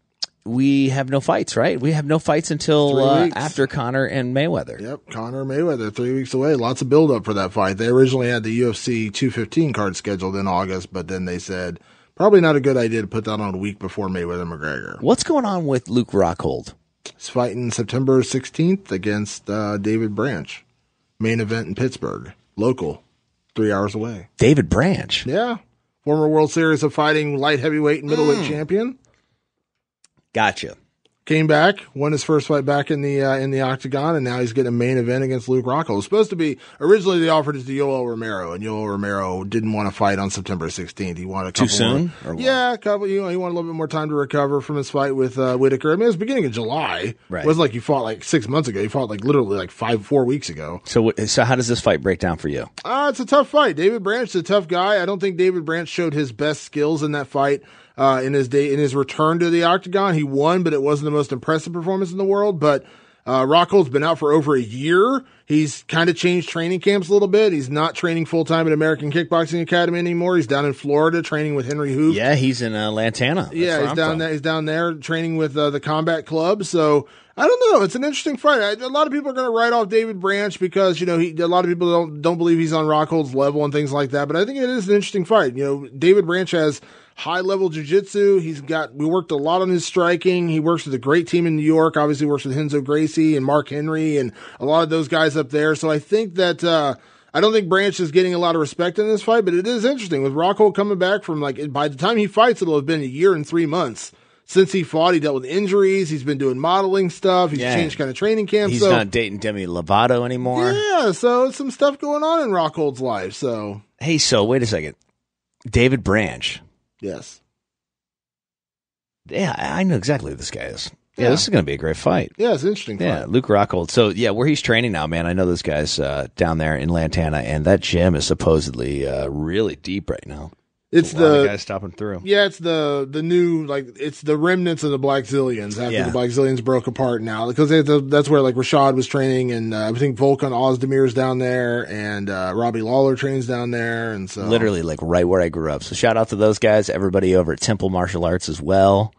we have no fights, right? We have no fights until after Conor and Mayweather. Yep, Conor Mayweather, 3 weeks away. Lots of build-up for that fight. They originally had the UFC 215 card scheduled in August, but then they said probably not a good idea to put that on a week before Mayweather-McGregor. What's going on with Luke Rockhold? He's fighting September 16th against David Branch. Main event in Pittsburgh. Local. 3 hours away. David Branch. Yeah. Former World Series of Fighting light heavyweight and middleweight champion. Gotcha. Came back, won his first fight back in the octagon, and now he's getting a main event against Luke Rockhold. It was supposed to be, originally they offered it to Yoel Romero, and Yoel Romero didn't want to fight on September 16th. He wanted a couple Too soon? Yeah, a couple, he wanted a little bit more time to recover from his fight with Whitaker. I mean, it was beginning of July. Right. It wasn't like he fought 6 months ago. He fought literally 4 weeks ago. So how does this fight break down for you? It's a tough fight. David Branch is a tough guy. I don't think David Branch showed his best skills in that fight. In his return to the octagon, he won, but it wasn't the most impressive performance in the world. But Rockhold's been out for over a year. He's kind of changed training camps a little bit. He's not training full time at American Kickboxing Academy anymore. He's down in Florida training with Henry Hoof. Yeah, he's in Lantana. Yeah, he's down there training with the Combat Club. So I don't know. It's an interesting fight. A lot of people are going to write off David Branch because a lot of people don't believe he's on Rockhold's level and things like that. But I think it is an interesting fight. David Branch has high-level jiu-jitsu. We worked a lot on his striking. He works with a great team in New York. Obviously works with Renzo Gracie and Mark Henry and a lot of those guys up there. So I think that I don't think Branch is getting a lot of respect in this fight, but it is interesting. With Rockhold coming back from by the time he fights, it'll have been a year and 3 months since he fought, he dealt with injuries. He's been doing modeling stuff. He's changed kind of training camps. He's not dating Demi Lovato anymore. Yeah, so some stuff going on in Rockhold's life. So hey, so wait a second. David Branch. Yes. Yeah, I know exactly who this guy is. Yeah, this is going to be a great fight. Yeah, it's an interesting fight. Yeah, Luke Rockhold. So, yeah, where he's training now, man, I know those guys down there in Lantana, and that gym is supposedly really deep right now. It's a lot of guys stopping through. Yeah, it's the new, like, it's the remnants of the Black Zillions after the Black Zillions broke apart now. Because that's where, like, Rashad was training, and I think Volkan Ozdemir's down there, and Robbie Lawler trains down there, and so. Literally, like, right where I grew up. So, shout out to those guys, everybody over at Temple Martial Arts as well.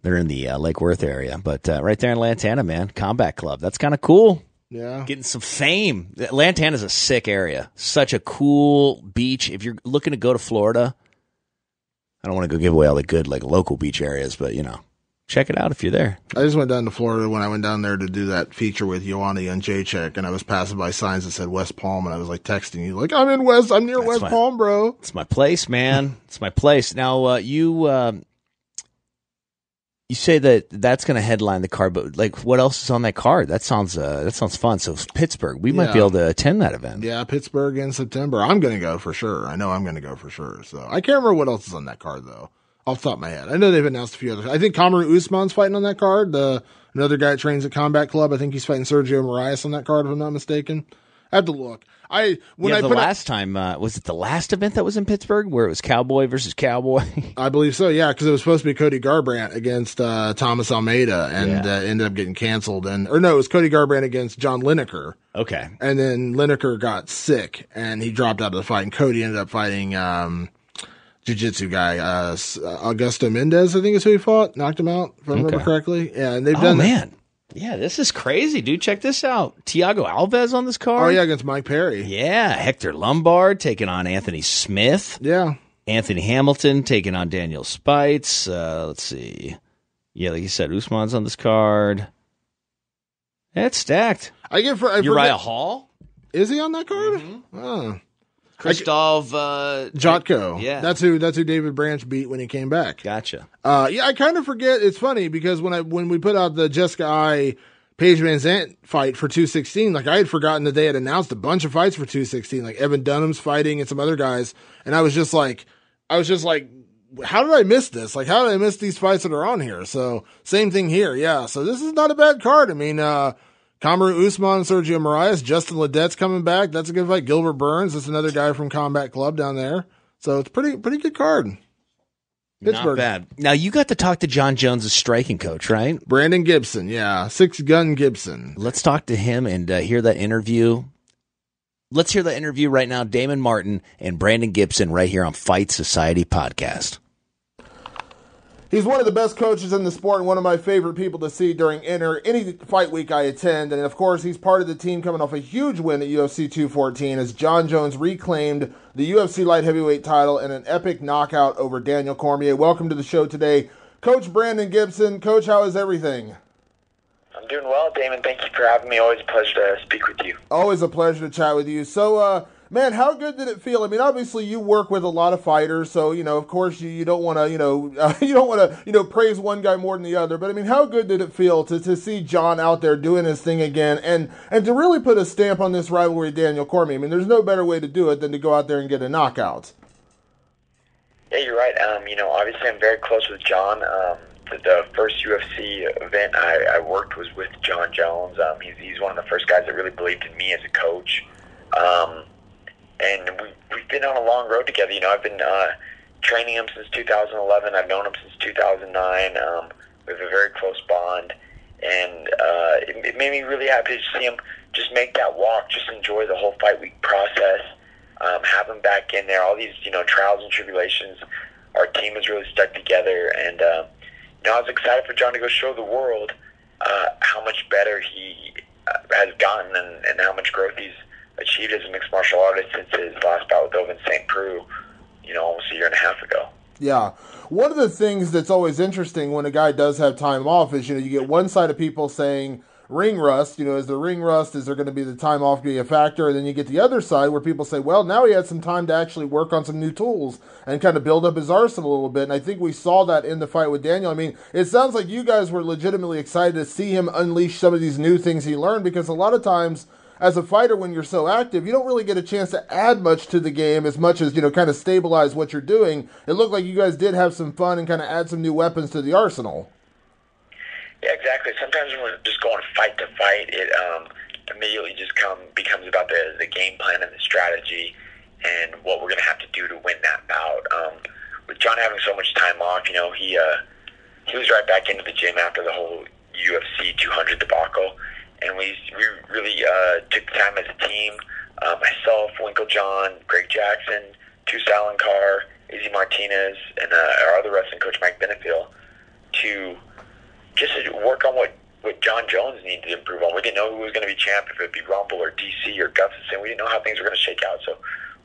They're in the Lake Worth area, but right there in Lantana, man, Combat Club. That's kind of cool. Yeah. Getting some fame. Lantana's a sick area. Such a cool beach. If you're looking to go to Florida, I don't want to go give away all the good, like, local beach areas, but, you know, check it out if you're there. I just went down to Florida when I went down there to do that feature with Joanna Jacek, and I was passing by signs that said West Palm, and I was, like, texting you, like, I'm near West Palm, bro. It's my place, man. It's my place. Now, you say that's going to headline the card, but like, what else is on that card? That sounds fun. So Pittsburgh, we might be able to attend that event. Yeah, Pittsburgh in September. I'm going to go for sure. I know I'm going to go for sure. So I can't remember what else is on that card though, off the top of my head. I know they've announced a few others. I think Kamaru Usman's fighting on that card. Another guy that trains at Combat Club. I think he's fighting Sergio Moraes on that card, if I'm not mistaken. I have to look. Was it the last event that was in Pittsburgh where it was Cowboy versus Cowboy? I believe so, yeah, because it was supposed to be Cody Garbrandt against Thomas Almeida, and ended up getting canceled. It was Cody Garbrandt against John Lineker. Okay. And then Lineker got sick, and he dropped out of the fight, and Cody ended up fighting jiu-jitsu guy, Augusto Mendez, I think is who he fought. Knocked him out, if I remember correctly. Yeah, and they've done man. Yeah, this is crazy, dude. Check this out. Thiago Alves on this card. Oh, yeah, against Mike Perry. Yeah, Hector Lombard taking on Anthony Smith. Yeah. Anthony Hamilton taking on Daniel Spites. Let's see. Yeah, like you said, Usman's on this card. It's stacked. Uriah Hall. Is he on that card? Mm-hmm. Oh. Christoph Jotko. Yeah. That's who David Branch beat when he came back. Gotcha. I kind of forget. It's funny because when we put out the Jessica I Paige VanZant fight for 216, like, I had forgotten that they had announced a bunch of fights for 216, like Evan Dunham's fighting and some other guys, and I was just like, how did I miss this? Like, how did I miss these fights that are on here? So same thing here. Yeah. So this is not a bad card. I mean, Kamaru Usman, Sergio Moraes, Justin Ledette's coming back. That's a good fight. Gilbert Burns, that's another guy from Combat Club down there. So it's pretty good card. Pittsburgh. Not bad. Now, you got to talk to Jon Jones' striking coach, right? Brandon Gibson, yeah. 6-Gun Gibson. Let's talk to him and hear that interview. Let's hear that interview right now. Damon Martin and Brandon Gibson right here on Fight Society Podcast. He's one of the best coaches in the sport and one of my favorite people to see during any fight week I attend. And, of course, he's part of the team coming off a huge win at UFC 214 as Jon Jones reclaimed the UFC light heavyweight title in an epic knockout over Daniel Cormier. Welcome to the show today, Coach Brandon Gibson. Coach, how is everything? I'm doing well, Damon. Thank you for having me. Always a pleasure to speak with you. Always a pleasure to chat with you. So, man, how good did it feel? I mean, obviously you work with a lot of fighters, so, of course you don't want to, praise one guy more than the other. But I mean, how good did it feel to see Jon out there doing his thing again and to really put a stamp on this rivalry with Daniel Cormier? I mean, there's no better way to do it than to go out there and get a knockout. Yeah, you're right. Obviously I'm very close with Jon. The first UFC event I worked was with Jon Jones. He's one of the first guys that really believed in me as a coach. And we've been on a long road together. I've been training him since 2011. I've known him since 2009. We have a very close bond. And it made me really happy to see him just make that walk, just enjoy the whole fight week process, have him back in there. All these, trials and tribulations, our team has really stuck together. And, I was excited for Jon to go show the world how much better he has gotten and how much growth he's achieved as a mixed martial artist since his last bout with Ovince St. Preux, almost a year and a half ago. Yeah. One of the things that's always interesting when a guy does have time off is, you get one side of people saying, ring rust. Is the ring rust, is there going to be the time off going to be a factor? And then you get the other side where people say, well, now he had some time to actually work on some new tools and kind of build up his arsenal a little bit. And I think we saw that in the fight with Daniel. I mean, it sounds like you guys were legitimately excited to see him unleash some of these new things he learned, because a lot of times as a fighter, when you're so active, you don't really get a chance to add much to the game as much as, kind of stabilize what you're doing. It looked like you guys did have some fun and kind of add some new weapons to the arsenal. Yeah, exactly. Sometimes when we're just going fight to fight, it immediately just becomes about the game plan and the strategy and what we're going to have to do to win that bout. With Jon having so much time off, he was right back into the gym after the whole UFC 200 debacle. And we really took the time as a team, myself, Winklejohn, Greg Jackson, Tus Alencar, Izzy Martinez, and our other wrestling coach, Mike Benefiel, to just work on what Jon Jones needed to improve on. We didn't know who was going to be champ, if it would be Rumble or DC or Gustafsson. We didn't know how things were going to shake out. So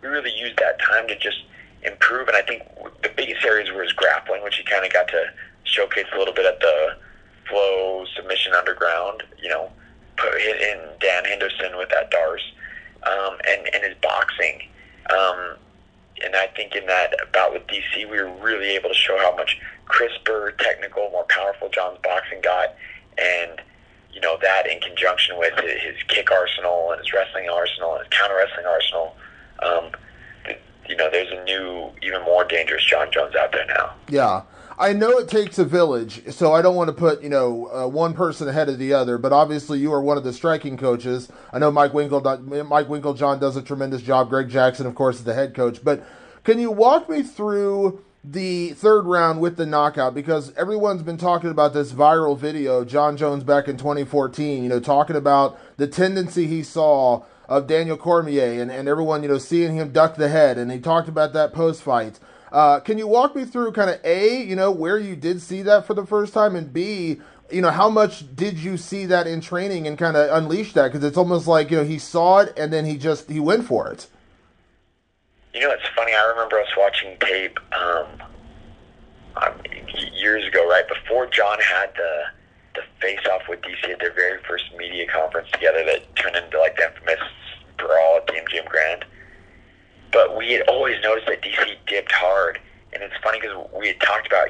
we really used that time to just improve. And I think the biggest areas were his grappling, which he kind of got to showcase a little bit at the Flow Submission Underground, put in Dan Henderson with that Dars, and his boxing. And I think in that bout with DC, we were really able to show how much crisper, technical, more powerful Jon's boxing got. And, that in conjunction with his kick arsenal and his wrestling arsenal and his counter wrestling arsenal, there's a new, even more dangerous Jon Jones out there now. Yeah. I know it takes a village, so I don't want to put, one person ahead of the other, but obviously you are one of the striking coaches. I know Mike Winklejohn does a tremendous job. Greg Jackson, of course, is the head coach. But can you walk me through the third round with the knockout? Because everyone's been talking about this viral video of Jon Jones back in 2014, talking about the tendency he saw of Daniel Cormier and everyone, seeing him duck the head. And he talked about that post-fight. Can you walk me through kind of A, where you did see that for the first time, and B, how much did you see that in training and kind of unleash that? Because it's almost like, he saw it and then he went for it. It's funny. I remember us watching tape years ago, right before Jon had the face-off with DC at their very first media conference together that turned into like the infamous brawl at the MGM Grand. But we had always noticed that DC dipped hard. And it's funny because we had talked about,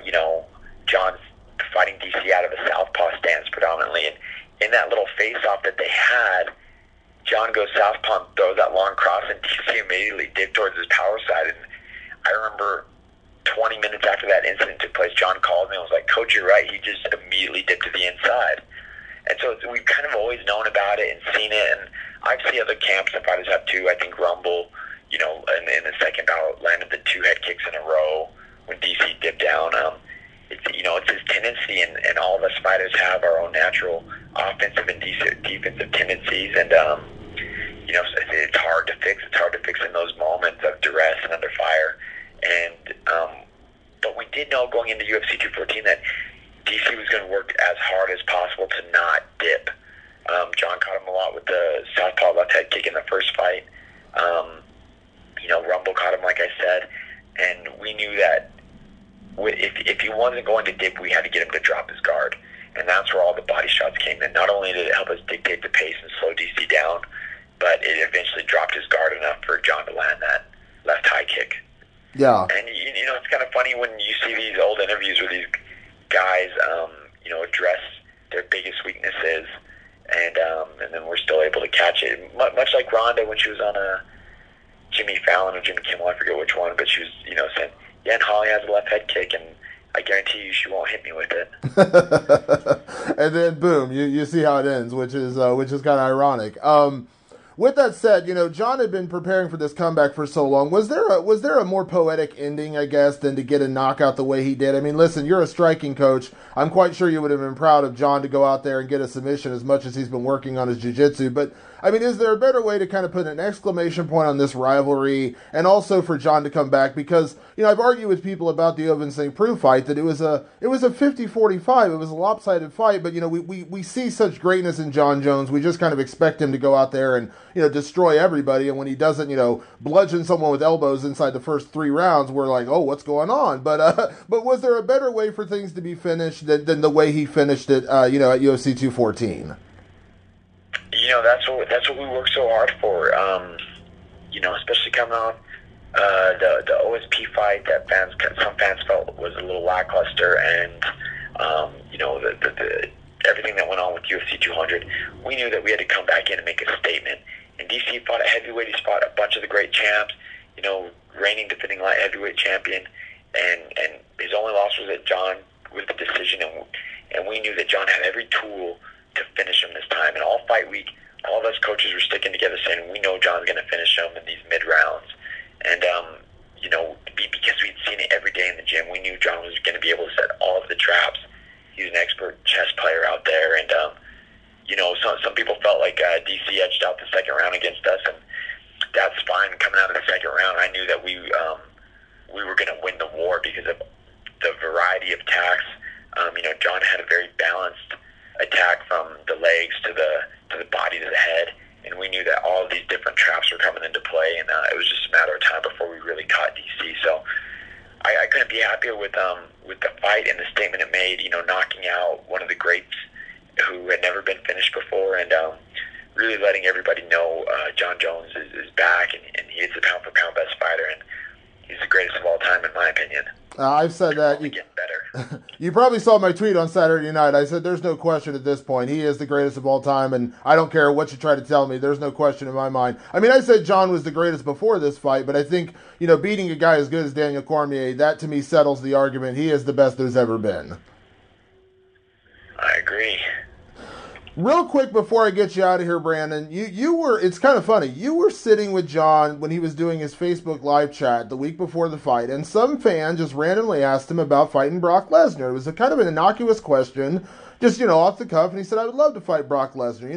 Jon fighting DC out of a southpaw stance predominantly. And in that little face-off that they had, Jon goes southpaw and throws that long cross, and DC immediately dipped towards his power side. And I remember 20 minutes after that incident took place, Jon called me and was like, "Coach, you're right. He just immediately dipped to the inside." And so we've kind of always known about it and seen it. And I've seen other camps that fighters have too. I think Rumble, in the second bout, landed the 2 head kicks in a row when DC dipped down. It's his tendency, and all of us fighters have our own natural offensive and defensive tendencies, and it's hard to fix. It's hard to fix in those moments of duress and under fire. And but we did know going into UFC 214 that DC was going to work as hard as possible to not dip. Jon caught him a lot with the southpaw left head kick in the first fight. Rumble caught him, like I said, and we knew that if he wasn't going to dip, we had to get him to drop his guard, and that's where all the body shots came in. Not only did it help us dictate the pace and slow DC down, but it eventually dropped his guard enough for Jon to land that left high kick. Yeah. And, it's kind of funny when you see these old interviews where these guys, address their biggest weaknesses, and then we're still able to catch it. Much like Ronda when she was on Jimmy Fallon or Jimmy Kimmel, I forget which one, but she was, saying, "Yeah, and Holly has a left head kick, and I guarantee you she won't hit me with it." And then boom, you see how it ends, which is kind of ironic. With that said, Jon had been preparing for this comeback for so long. Was there a more poetic ending, I guess, than to get a knockout the way he did? I mean, listen, you're a striking coach. I'm quite sure you would have been proud of Jon to go out there and get a submission as much as he's been working on his jiu-jitsu. But, I mean, is there a better way to kind of put an exclamation point on this rivalry and also for Jon to come back? Because, I've argued with people about the Ovince St. Preux fight that it was a 50-45. It was a lopsided fight, but, we see such greatness in Jon Jones. We just kind of expect him to go out there and, destroy everybody. And when he doesn't, bludgeon someone with elbows inside the first 3 rounds, we're like, oh, what's going on? But was there a better way for things to be finished than the way he finished it, at UFC 214? that's what we work so hard for. Especially coming off the OSP fight that some fans felt was a little lackluster, and the everything that went on with UFC 200. We knew that we had to come back in and make a statement. And DC fought a heavyweight. He fought a bunch of the great champs. Reigning, defending light heavyweight champion, and his only loss was at Jon with the decision, and we knew that Jon had every tool to finish him this time. And all fight week, all of us coaches were sticking together saying, we know Jon's going to finish him in these mid-rounds. And, because we'd seen it every day in the gym, we knew Jon was going to be able to set all of the traps. He was an expert chess player out there, and, some people felt like DC edged out the second round against us, and that's fine. Coming out of the second round, I knew that we were going to win the war because of the variety of attacks. Jon had a very balanced attack from the legs to the body to the head, and we knew that all of these different traps were coming into play, and it was just a matter of time before we really caught DC. So I couldn't be happier with the fight and the statement it made. Knocking out one of the greats who had never been finished before, and really letting everybody know Jon Jones is back, and he is the pound-for-pound best fighter, and he's the greatest of all time, in my opinion. I've said that. Getting better. You probably saw my tweet on Saturday night. I said there's no question at this point. He is the greatest of all time, and I don't care what you try to tell me. There's no question in my mind. I mean, I said Jon was the greatest before this fight, but I think, beating a guy as good as Daniel Cormier, that to me settles the argument. He is the best there's ever been. I agree. Real quick before I get you out of here, Brandon, you were, it's kind of funny, you were sitting with Jon when he was doing his Facebook live chat the week before the fight, and some fan just randomly asked him about fighting Brock Lesnar. It was a kind of an innocuous question, just, off the cuff, and he said, I would love to fight Brock Lesnar,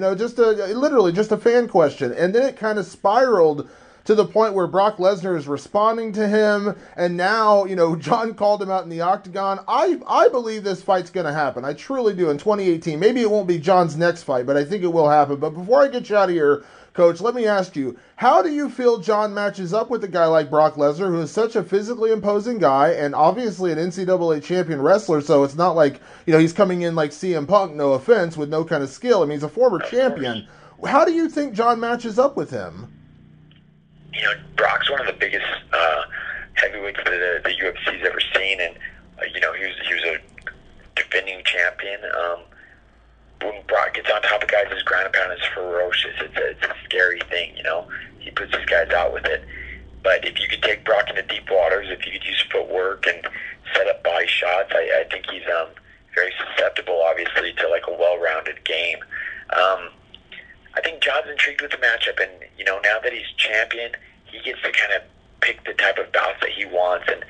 literally just a fan question, and then it kind of spiraled to the point where Brock Lesnar is responding to him, and now, Jon called him out in the octagon. I believe this fight's going to happen. I truly do in 2018. Maybe it won't be Jon's next fight, but I think it will happen. But before I get you out of here, Coach, let me ask you, how do you feel Jon matches up with a guy like Brock Lesnar, who is such a physically imposing guy, and obviously an NCAA champion wrestler, so it's not like, he's coming in like CM Punk, no offense, with no kind of skill. I mean, he's a former champion. How do you think Jon matches up with him? Brock's one of the biggest heavyweights that the UFC's ever seen, and he was a defending champion. When Brock gets on top of guys, his ground and pound is ferocious. It's a scary thing, He puts his guys out with it. But if you could take Brock into deep waters, if you could use footwork and set up body shots, I think he's very susceptible, obviously, to like a well-rounded game. I think Jon's intrigued with the matchup, and now that he's champion, he gets to kind of pick the type of bouts that he wants, and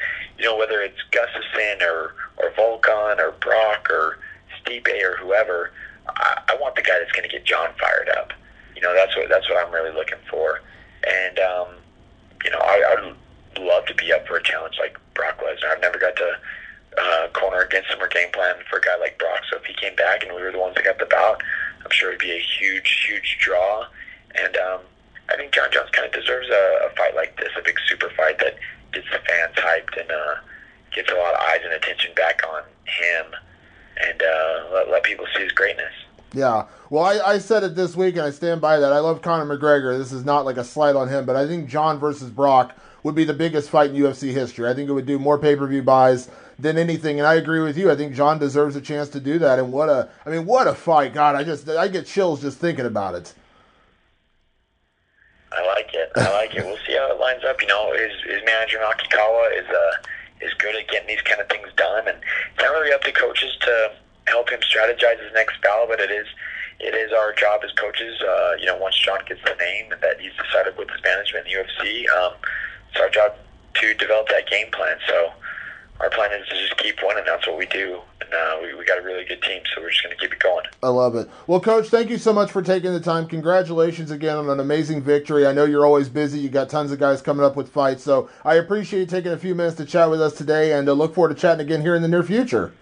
whether it's Gustafsson or Volkan or Brock or Stipe or whoever, I want the guy that's going to get Jon fired up. That's what I'm really looking for, and I'd love to be up for a challenge like Brock Lesnar. I've never got to corner against him or game plan for a guy like Brock, so if he came back and we were the ones that got the bout, I'm sure it'd be a huge, huge draw. And I think Jon Jones kind of deserves a fight like this, a big super fight that gets the fans hyped and gets a lot of eyes and attention back on him, and let people see his greatness. Yeah. Well, I said it this week, and I stand by that. I love Conor McGregor. This is not like a slight on him, but I think Jon versus Brock would be the biggest fight in UFC history. I think it would do more pay-per-view buys than anything, and I agree with you. I think Jon deserves a chance to do that, and what a fight. God, I get chills just thinking about it. I like it. We'll see how it lines up. His manager Nakikawa is good at getting these kind of things done, and it's not really up to coaches to help him strategize his next battle, but it is our job as coaches. Once Jon gets the name and that he's decided with his management in the UFC, it's our job to develop that game plan. So our plan is to just keep winning. That's what we do. And we got a really good team, so we're just going to keep it going. I love it. Well, Coach, thank you so much for taking the time. Congratulations again on an amazing victory. I know you're always busy. You got tons of guys coming up with fights, so I appreciate you taking a few minutes to chat with us today, and look forward to chatting again here in the near future.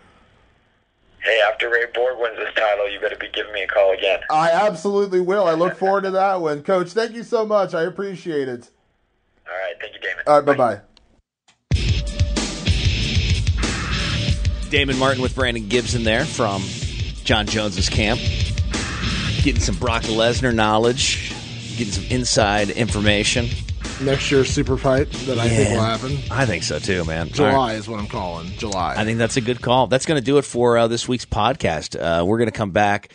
Hey, after Ray Borg wins this title, you better be giving me a call again. I absolutely will. I look forward to that one. Coach, thank you so much. I appreciate it. All right. Thank you, Damon. All right. Bye-bye. Damon Martin with Brandon Gibson there from Jon Jones's camp. getting some Brock Lesnar knowledge, getting some inside information. Next year's super fight that I think will happen. I think so too, man. July is what I'm calling. July. I think that's a good call. That's going to do it for this week's podcast. We're going to come back.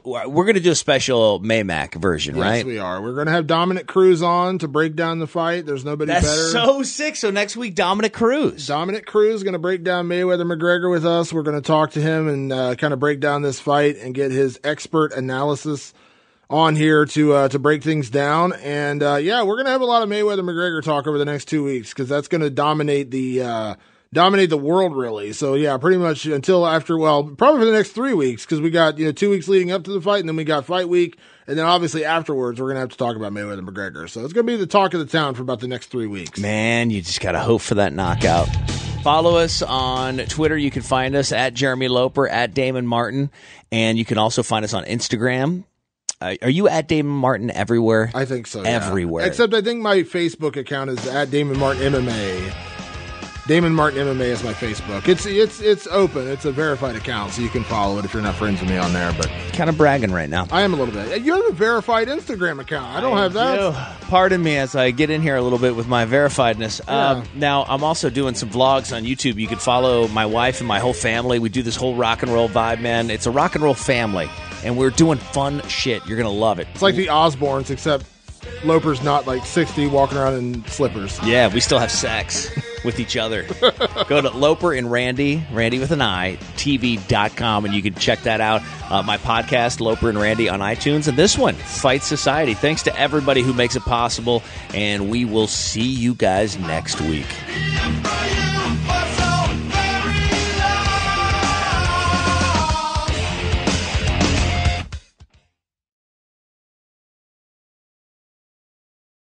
We're going to do a special Maymac version, right? Yes, we are. We're going to have Dominic Cruz on to break down the fight. There's nobody better. That's so sick. So next week, Dominic Cruz. Dominic Cruz is going to break down Mayweather-McGregor with us. We're going to talk to him and kind of break down this fight and get his expert analysis on here to break things down. And, we're going to have a lot of Mayweather-McGregor talk over the next 2 weeks because that's going to dominate the world, really. So, yeah, pretty much until after, probably for the next 3 weeks because we got, 2 weeks leading up to the fight and then we got fight week. And then obviously afterwards, we're going to have to talk about Mayweather-McGregor. So it's going to be the talk of the town for about the next 3 weeks. Man, you just got to hope for that knockout. Follow us on Twitter. You can find us at Jeremy Loper, at Damon Martin. And you can also find us on Instagram. Are you at Damon Martin everywhere? I think so, Everywhere. Except I think my Facebook account is at Damon Martin MMA. Damon Martin MMA is my Facebook. It's open. It's a verified account, so you can follow it if you're not friends with me on there. But kind of bragging right now. I am a little bit. You have a verified Instagram account. I don't have that. Pardon me as I get in here a little bit with my verifiedness. Yeah. Now, I'm also doing some vlogs on YouTube. You can follow my wife and my whole family. We do this whole rock and roll vibe, man. It's a rock and roll family, and we're doing fun shit. You're going to love it. It's like the Osbournes, except Loper's not like 60 walking around in slippers. Yeah, we still have sex with each other. Go to Loper and Randy with an I, TV.com, and you can check that out. My podcast, Loper and Randy, on iTunes. And this one, Fight Society. Thanks to everybody who makes it possible, and we will see you guys next week.